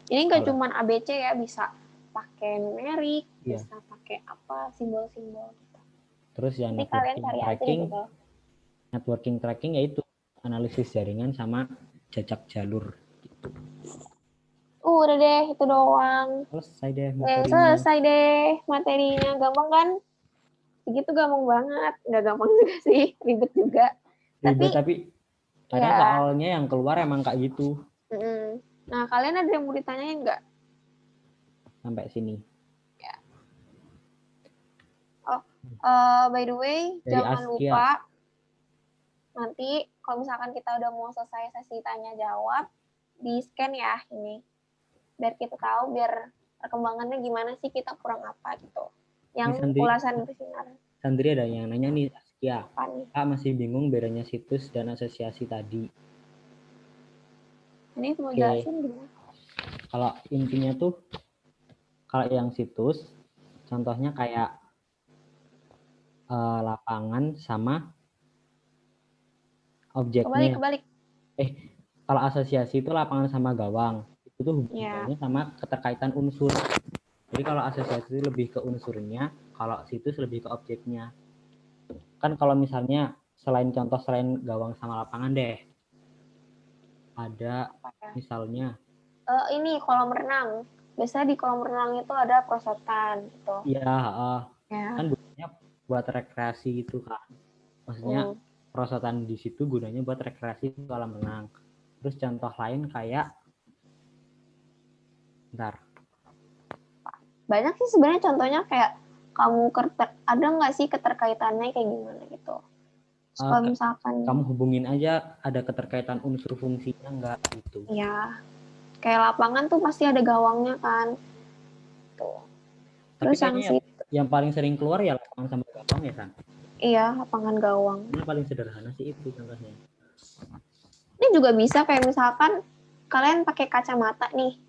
Ini nggak cuma ABC ya, bisa pakai numerik, iya. bisa pakai apa, simbol-simbol gitu. Terus yang networking tracking yaitu analisis jaringan sama jajak jalur gitu. Udah deh, itu doang. Selesai deh materinya. Selesai deh materinya. Gampang kan? Segitu gampang banget. Nggak gampang juga sih, ribet juga. Tapi kadang ya, soalnya yang keluar emang kayak gitu. Nah, kalian ada yang mau ditanyain nggak? Sampai sini. Ya. By the way, dari jangan Askia. lupa nanti kalau misalkan kita udah mau selesai sesi tanya jawab, di scan ya ini. Biar kita tahu, biar perkembangannya gimana sih, kita kurang apa gitu. Yang ulasan bersinar. Sandri ada yang nanya nih, Askia. Kak masih bingung bedanya situs dan asosiasi tadi. Ini mau jelasin gimana? Kalau intinya tuh, kalau yang situs, contohnya kayak lapangan sama objeknya. Kebalik. Kalau asosiasi itu lapangan sama gawang. Itu tuh hubungannya sama keterkaitan unsur. Jadi kalau asosiasi itu lebih ke unsurnya, kalau situs lebih ke objeknya. Kan kalau misalnya selain gawang sama lapangan deh, ada misalnya ini kolam renang. Biasanya di kolam renang itu ada perosotan gitu. Iya, kan gunanya buat rekreasi itu kan. Maksudnya perosotan di situ gunanya buat rekreasi di kolam renang. Terus contoh lain kayak banyak sih sebenarnya contohnya, kayak kamu ada nggak sih keterkaitannya kayak gimana gitu. Kalau misalkan kamu hubungin aja ada keterkaitan unsur fungsinya nggak gitu. Iya, kayak lapangan tuh pasti ada gawangnya kan. Tuh. Terus yang paling sering keluar ya lapangan sama gawang ya kan? Iya, lapangan gawang. Ini paling sederhana sih itu contohnya. Ini juga bisa kayak misalkan kalian pakai kacamata nih.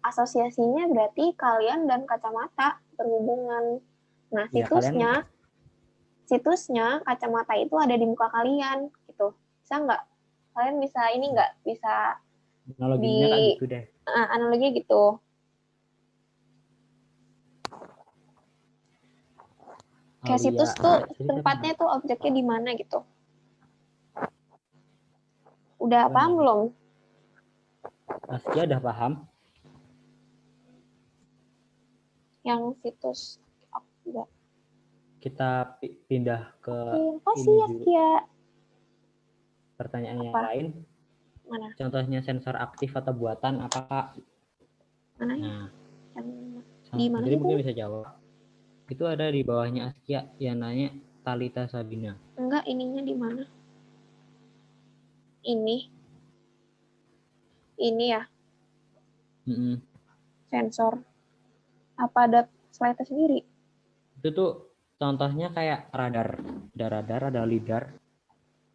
Asosiasinya berarti kalian dan kacamata berhubungan. Nah, situsnya kacamata itu ada di muka kalian gitu. Bisa nggak? Kalian bisa ini nggak? Bisa analoginya kayak gitu deh. Analoginya gitu. Kayak situs tuh tempatnya tuh objeknya di mana gitu. Udah paham belum? Askia udah paham? Yang situs enggak. Kita pindah ke makasih Askia. Pertanyaan yang lain. Mana? Contohnya sensor aktif atau buatan apakah? Mana? Nah, di mana jadi mungkin bisa jawab. Itu ada di bawahnya Askia yang nanya Talita Sabina. Enggak, ininya di mana? Ini ya. Sensor. Apa ada slide sendiri? Itu tuh contohnya kayak radar. Ada radar, ada lidar.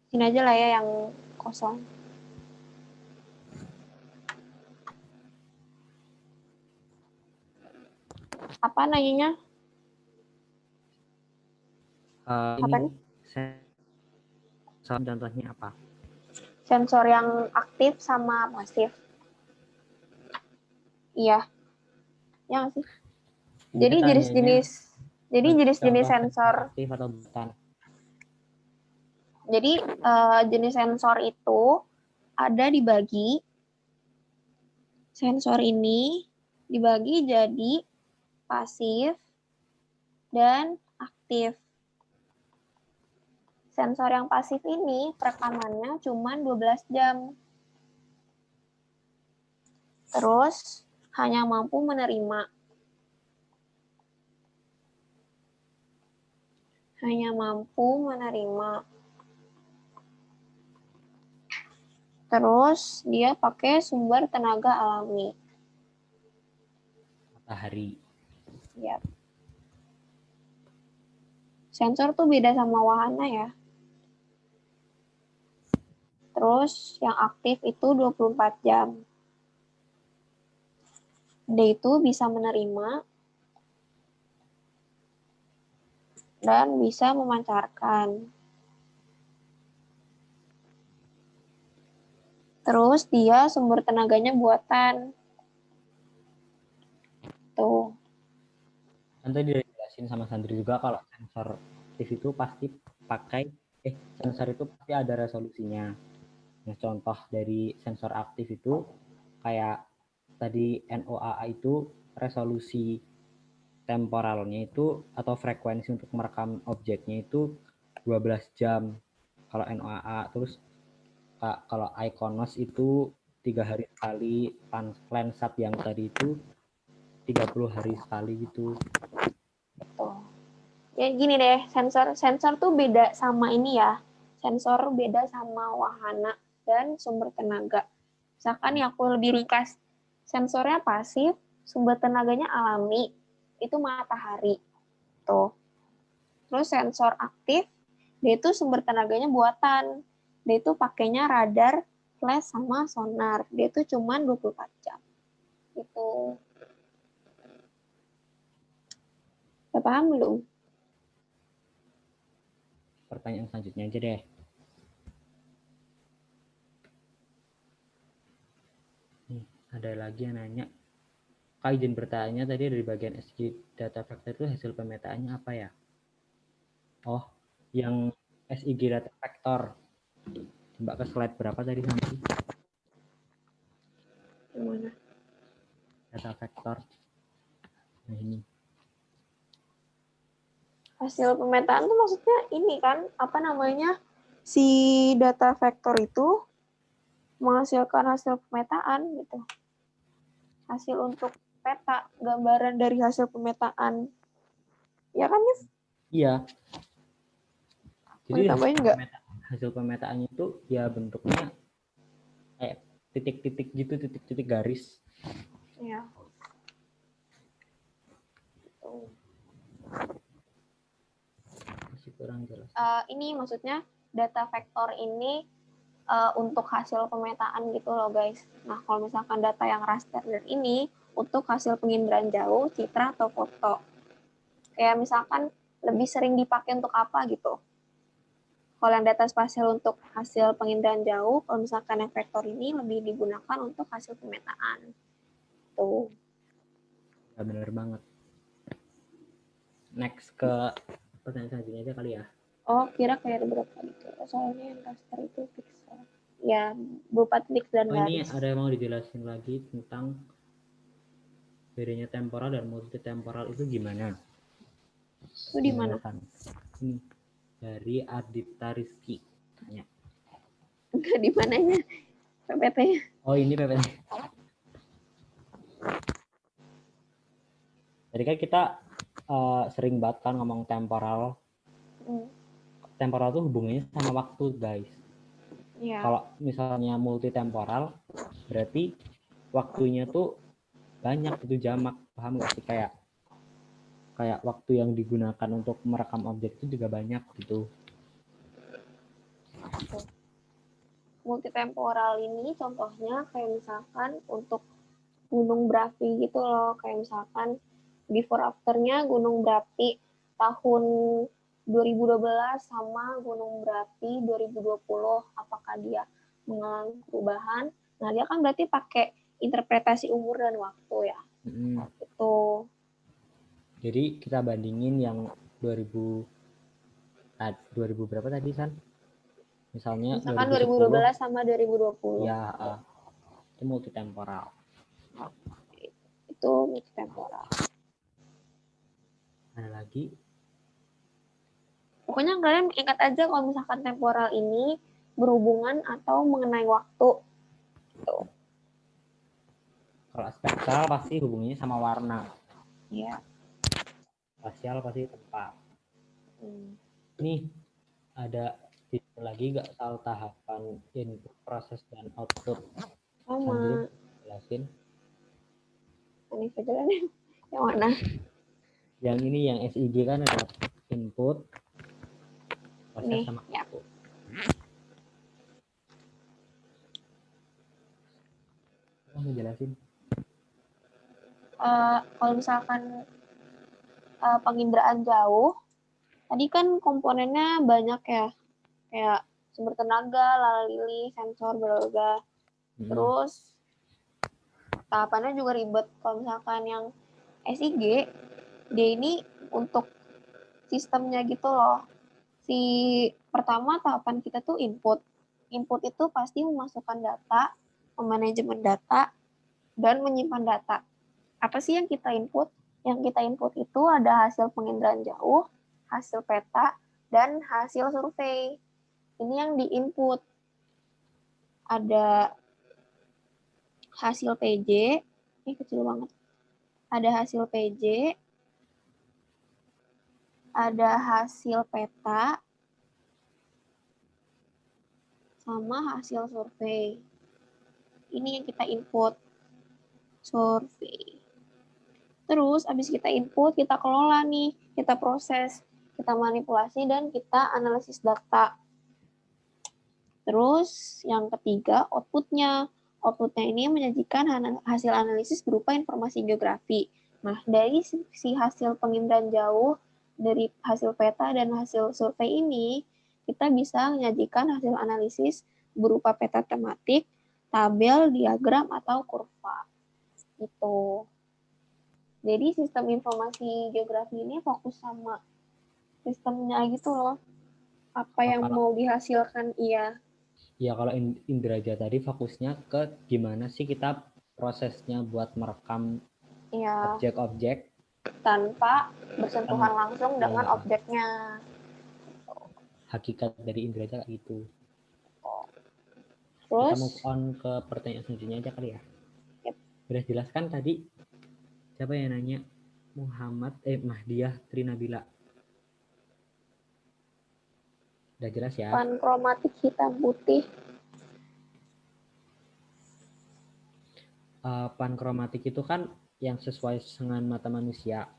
Sini aja lah ya yang kosong. apa nanyanya? Ini Apa nih? sensor contohnya apa? Sensor yang aktif sama pasif. Iya, ya nggak sih? Jadi Dia tanyanya jenis-jenis contoh sensor sensor. aktif atau bukan. Jadi jenis sensor itu ada dibagi. Sensor ini dibagi jadi pasif dan aktif. Sensor yang pasif ini perekamannya cuma 12 jam. Terus hanya mampu menerima. Terus dia pakai sumber tenaga alami. Matahari. Ya. Sensor tuh beda sama wahana ya. Terus yang aktif itu 24 jam. Dia itu bisa menerima dan bisa memancarkan. Terus dia sumber tenaganya buatan. Tuh. Kan tadi udah dijelasin sama Sandri juga kalau sensor aktif itu pasti pakai sensor itu pasti ada resolusinya. Nah, contoh dari sensor aktif itu kayak tadi NOAA itu resolusi temporalnya itu atau frekuensi untuk merekam objeknya itu 12 jam kalau NOAA. Terus kalau Iconos itu 3 hari sekali, Landsat yang tadi itu 30 hari sekali gitu. Tuh. Ya gini deh, sensor tuh beda sama ini ya. Sensor beda sama wahana dan sumber tenaga. Misalkan yang aku lebih ringkas, sensornya pasif, sumber tenaganya alami, itu matahari. Tuh. Terus sensor aktif, dia itu sumber tenaganya buatan. Dia itu pakainya radar, flash, sama sonar. Dia itu cuma 24 jam. Gitu. Udah paham belum? Pertanyaan selanjutnya aja deh. Nih, ada lagi yang nanya, Kak izin bertanya tadi dari bagian SG data factor itu hasil pemetaannya apa ya? Oh, yang SIG data factor. Coba ke slide berapa tadi nanti? Gimana? Data factor. Nah ini. Hasil pemetaan tuh maksudnya ini kan, apa namanya, si data vektor itu menghasilkan hasil pemetaan gitu. Hasil untuk peta, gambaran dari hasil pemetaan. Ya kan, Yus? Iya. Mau Jadi ditambahin nggak? hasil pemetaannya itu ya bentuknya kayak titik-titik gitu, titik-titik garis. Iya. Masih kurang jelas. Ini maksudnya data vektor ini untuk hasil pemetaan gitu loh guys. Nah kalau misalkan data yang raster ini untuk hasil penginderaan jauh, citra atau foto. Kayak misalkan lebih sering dipakai untuk apa gitu. Kalau yang data spasial untuk hasil penginderaan jauh, kalau misalkan yang vektor ini lebih digunakan untuk hasil pemetaan. Tuh. Ya, benar banget. Next ke pertanyaan selanjutnya aja kali ya. Oh, kira kayak ada berapa gitu. Soalnya yang raster itu pixel. Ya, berupa titik dan Ini garis. ada yang mau dijelasin lagi tentang bedanya temporal dan multitemporal itu gimana? Itu di mana? Ini dari Adita Rizky tanya. Enggak di mananya? PPT-nya. Oh ini PPT. Jadi kan kita sering banget kan ngomong temporal. Temporal itu hubungannya sama waktu guys. Ya. Kalau misalnya multitemporal berarti waktunya tuh banyak, itu jamak, paham gak sih? Kayak waktu yang digunakan untuk merekam objek itu juga banyak gitu. Multitemporal ini contohnya kayak misalkan untuk gunung berapi gitu loh, kayak misalkan before after-nya gunung berapi tahun 2012 sama gunung berapi 2020, apakah dia mengalami perubahan? Nah, dia kan berarti pakai interpretasi umur dan waktu ya. Itu. Jadi kita bandingin yang 2000 berapa tadi, San? Misalnya Misalkan 2010, 2012 sama 2020. ya itu multitemporal. Itu multitemporal. Ada lagi? Pokoknya kalian ingat aja kalau misalkan temporal ini berhubungan atau mengenai waktu. Tuh. Kalau spektral pasti hubungannya sama warna. Ya. Spasial pasti tempat. Nih, ada lagi nggak soal tahapan input, proses, dan output? Sama. Jelasin. Ini jalan yang mana? Yang ini yang SIG kan ada input, proses Nih, sama ya. output. Kamu jelasin. Kalau misalkan penginderaan jauh, tadi kan komponennya banyak ya, kayak sumber tenaga, lalili, sensor, bla bla. Terus tahapannya juga ribet. Kalau misalkan yang SIG, dia ini untuk sistemnya gitu loh. Si pertama tahapan kita tuh input. Input itu pasti memasukkan data, memanajemen data, dan menyimpan data. Apa sih yang kita input? Yang kita input itu ada hasil penginderaan jauh, hasil peta, dan hasil survei. Ini yang di-input. Ada hasil PJ, ini kecil banget. Ada hasil PJ, ada hasil peta, sama hasil survei. Ini yang kita input. Survei. Terus abis kita input, kita kelola nih, kita proses, kita manipulasi, dan kita analisis data. Terus yang ketiga, outputnya. Outputnya ini menyajikan hasil analisis berupa informasi geografi. Nah, dari si hasil penginderaan jauh, dari hasil peta dan hasil survei ini, kita bisa menyajikan hasil analisis berupa peta tematik, tabel, diagram, atau kurva. Gitu. Jadi sistem informasi geografi ini fokus sama sistemnya gitu loh. Apa yang mau dihasilkan, iya. Ya, kalau Indraja tadi fokusnya ke gimana sih kita prosesnya buat merekam objek-objek tanpa bersentuhan langsung dengan objeknya. Hakikat dari Indraja kayak gitu. Terus, kita move on ke pertanyaan selanjutnya aja kali ya. Udah jelaskan tadi. Siapa yang nanya? Mahdiah Trinabila. Udah jelas ya? Pankromatik hitam putih. Pankromatik itu kan yang sesuai dengan mata manusia.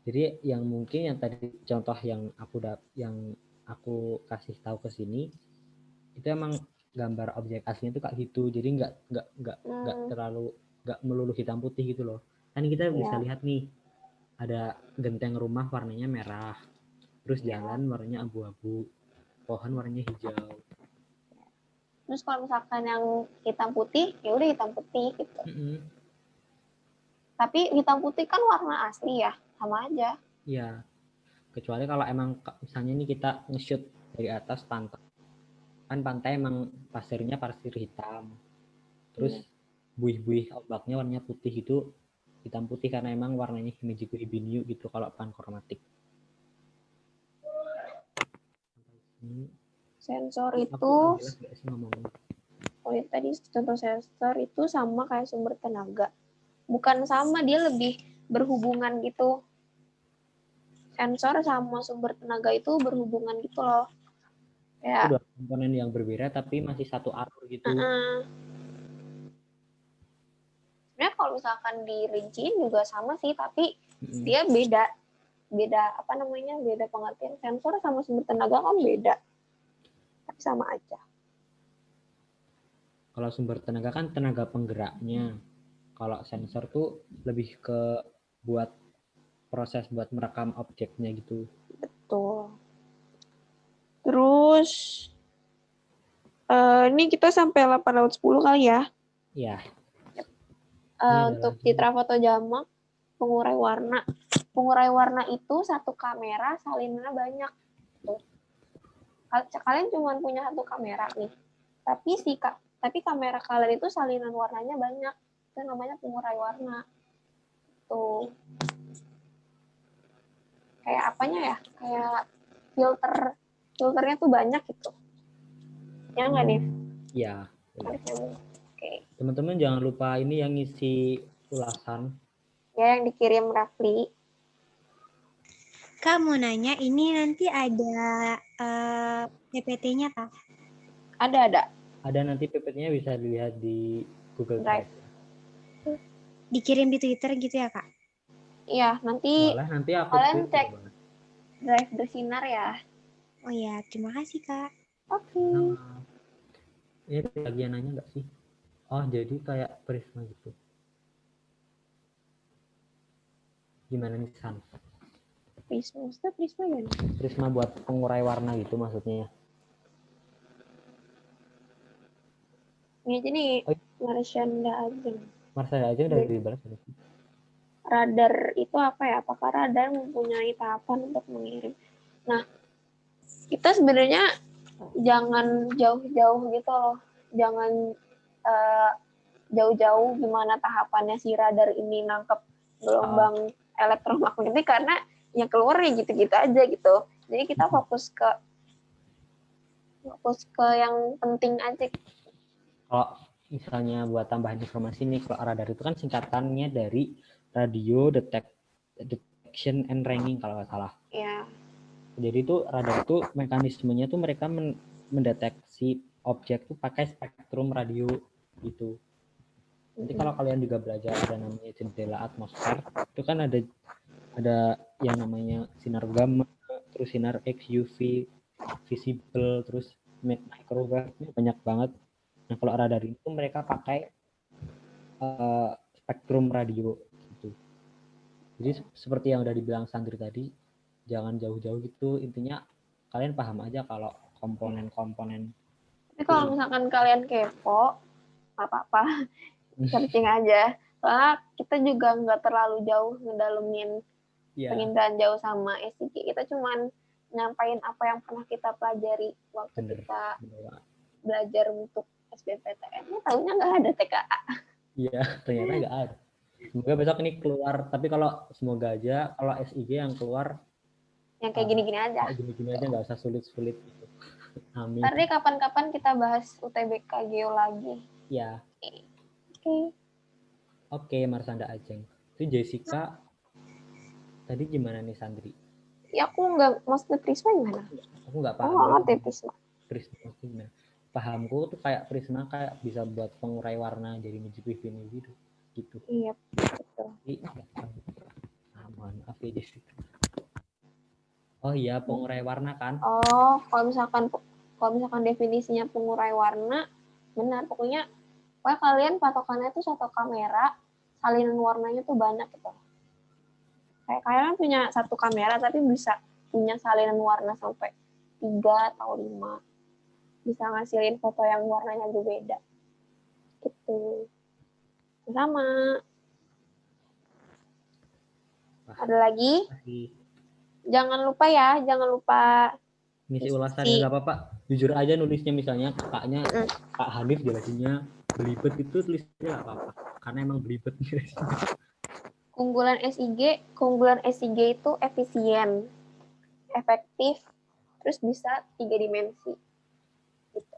Jadi yang mungkin yang tadi contoh yang aku kasih tahu ke sini itu emang gambar objek aslinya itu kayak gitu. Jadi nggak terlalu nggak melulu hitam putih gitu loh. Kan kita bisa lihat nih ada genteng rumah warnanya merah, terus jalan warnanya abu-abu, pohon warnanya hijau. Terus kalau misalkan yang hitam putih, ya udah hitam putih gitu. Tapi hitam putih kan warna asli ya, sama aja. Iya. Kecuali kalau emang misalnya ini kita nge-shoot dari atas pantai. Kan pantai emang pasirnya pasir hitam. Terus buih-buih ombaknya warnanya putih itu hitam putih karena emang warnanya Himejiko Ibinyu gitu kalau pankromatik. Sensor itu, tadi contoh sensor itu sama kayak sumber tenaga. Bukan sama, dia lebih berhubungan gitu. Sensor sama sumber tenaga itu berhubungan gitu loh. Itu dua komponen yang berbeda tapi masih satu alur gitu. Sebenarnya kalau misalkan dirinciin juga sama sih, tapi dia beda pengertian. Sensor sama sumber tenaga kan beda, tapi sama aja. Kalau sumber tenaga kan tenaga penggeraknya, kalau sensor tuh lebih ke buat proses buat merekam objeknya gitu. Tuh. Terus ini kita sampai 810 kali ya. Ya. Ini Untuk adalah citra foto jamak, pengurai warna. Pengurai warna itu satu kamera salinannya banyak. Tuh. Kalian cuma punya satu kamera nih. Tapi kamera kalian itu salinan warnanya banyak. Itu namanya pengurai warna. Tuh. Kayak apanya ya? Kayak filternya tuh banyak gitu. Ya nggak nih? ya. Oke. Teman-teman jangan lupa ini yang ngisi ulasan. Ya, yang dikirim Rafli. Kak mau nanya, ini nanti ada PPT-nya Kak? Ada. Ada nanti PPT-nya bisa dilihat di Google Drive. Dikirim di Twitter gitu ya Kak? Iya, nanti Boleh, nanti aku kalian tweet cek juga. Drive Bersinar ya. Oh ya, terima kasih Kak. Oke. Nah, ini lagi yang nanya nggak sih? Oh, jadi kayak prisma gitu. Gimana nih, San? Prisma ya? Prisma buat pengurai warna gitu maksudnya. Ini aja nih, Oh. Marsyanda Ajeng. Marsada aja udah dibalas. Radar itu apa ya? Apakah radar mempunyai tahapan untuk mengirim? Nah, kita sebenarnya jangan jauh-jauh gitu loh. Jangan jauh-jauh gimana tahapannya si radar ini nangkep gelombang elektromagnetik, karena yang keluarnya gitu-gitu aja gitu. Jadi kita fokus ke yang penting aja. Kalau misalnya buat tambahan informasi nih, kalau radar itu kan singkatannya dari radio detection and ranging kalau nggak salah. Ya. Jadi itu radar itu mekanismenya tuh mereka mendeteksi objek tuh pakai spektrum radio gitu. Nanti kalau kalian juga belajar ada namanya jendela atmosfer, itu kan ada yang namanya sinar gamma, terus sinar X, UV, visible, terus microwave, banyak banget. Nah kalau radar itu mereka pakai spektrum radio gitu. Jadi seperti yang udah dibilang Sandri tadi, jangan jauh-jauh gitu. Intinya kalian paham aja kalau komponen-komponen. Tapi kalau misalkan kalian kepo, nggak apa-apa, searching aja. Soalnya kita juga nggak terlalu jauh ngedalemin penginderaan jauh sama SIG. Kita cuman nyampain apa yang pernah kita pelajari waktu kita belajar untuk SBMPTN. Tahunya nggak ada TKA. Iya, ternyata nggak ada. Semoga besok ini keluar. Tapi kalau semoga aja kalau SIG yang keluar yang kayak gini-gini aja. Kayak gini-gini aja, nggak usah sulit-sulit gitu. Amin. Nanti kapan-kapan kita bahas UTBK Geo lagi. Ya. Oke, Marsanda Ajeng. Itu Jessica. Tadi gimana nih Sandri? Ya aku nggak, maksudnya Prisma gimana? Aku nggak paham. Aku nggak ngerti Prisma. Prisma gimana? Pahamku tuh kayak Prisma kayak bisa buat pengurai warna jadi MGPV gitu. Gitu. Iya, betul. Maaf ya Jessica. Oh iya, pengurai warna kan? Oh, kalau misalkan definisinya pengurai warna, benar. Pokoknya kalian patokannya tuh satu kamera, salinan warnanya tuh banyak gitu. Kayak kalian punya satu kamera tapi bisa punya salinan warna sampai 3 atau 5. Bisa ngasilin foto yang warnanya berbeda. Gitu. Sama. Ada lagi? Jangan lupa ngisi ulasannya nggak apa-apa. Jujur aja nulisnya, misalnya kakaknya Kak Hanif jelasinnya belibet itu tulisnya nggak apa-apa. Karena emang belibet. Keunggulan SIG itu efisien, efektif, terus bisa 3 dimensi. Gitu.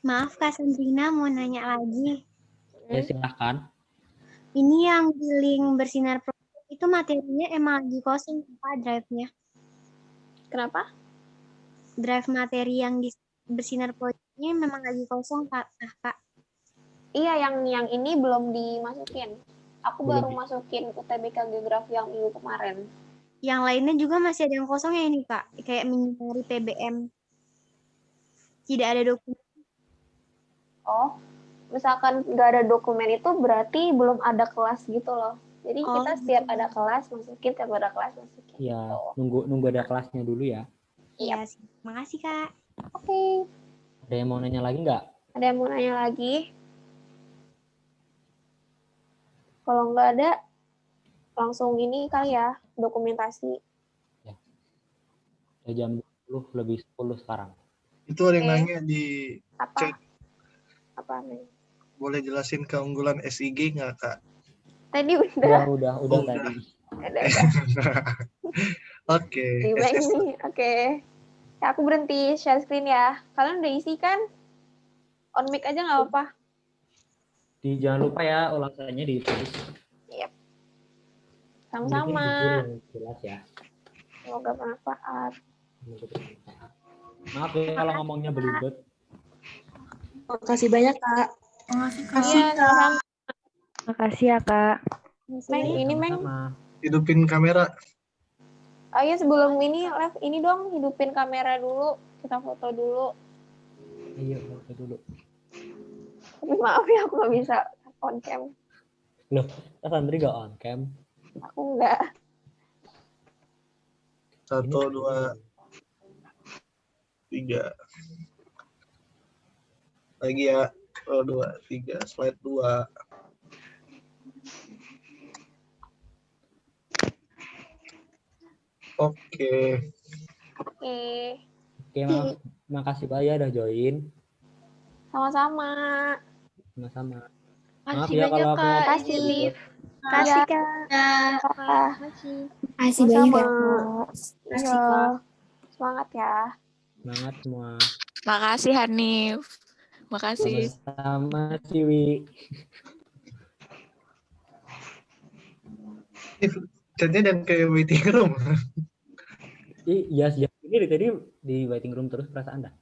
Maaf Kak Sandrina mau nanya lagi. Ya silahkan. Ini yang di link Bersinar Project itu materinya emang lagi kosong apa drive-nya? Kenapa? Drive materi yang di Bersinar Project-nya memang lagi kosong Kak. Nah, Kak. Iya, yang ini belum dimasukin. Aku baru masukin UTBK Geografi yang minggu kemarin. Yang lainnya juga masih ada yang kosong ya ini Kak? Kayak menyinari PBM. Tidak ada dokumen. Oh, misalkan nggak ada dokumen itu berarti belum ada kelas gitu loh. Jadi Oh, kita setiap ada kelas masukin, setiap ada kelas masukin. Ya, Gitu. nunggu ada kelasnya dulu ya. Iya sih. Makasih Kak. Oke. Ada yang mau nanya lagi nggak? Ada yang mau nanya lagi? Kalau nggak ada, langsung ini kali ya, dokumentasi. Udah jam 20 lebih 10 sekarang. Itu ada yang Oke. nanya di Apa? chat, Apa nih? boleh jelasin keunggulan SIG nggak, Kak? Tadi udah. Udah Udah. tadi. Udah. Oke. Di bank nih. Oke. Ya, aku berhenti share screen ya. Kalian udah isi kan? On mic aja nggak apa-apa. Jangan lupa ya ulasannya ditulis. Sama-sama. Mungkin jujur yang jelas ya. Semoga bermanfaat. Maaf ya kalau ngomongnya belibet. Makasih banyak, Kak. Iya, sama-sama. Makasih ya, Kak. Meng, Iya, ini Meng. sama-sama. Hidupin kamera. Oh iya, sebelum ini live ini dong, hidupin kamera dulu. Kita foto dulu. Iya, foto dulu. Tapi maaf ya, aku nggak bisa on cam. Loh, Kak Sandri nggak on cam? Aku nggak. 1, 2, 3. Lagi ya. 1, 2, 3. Slide 2. Oke. Oke. Oke, makasih banyak ya udah join. Sama-sama. Sama-sama. Maaf Makasih ya banyak, kalau aku Kak. ngomong Makasih. belibet. Makasih, Kak. Ah, Makasih. Makasih Sama-sama. banyak ya, Kak. Iya. Semangat ya. Semangat semua. Makasih Hanif. Makasih. Sama-sama Ciwi. Chatnya dan ke waiting room. Iya, ini tadi di waiting room terus perasaan dah.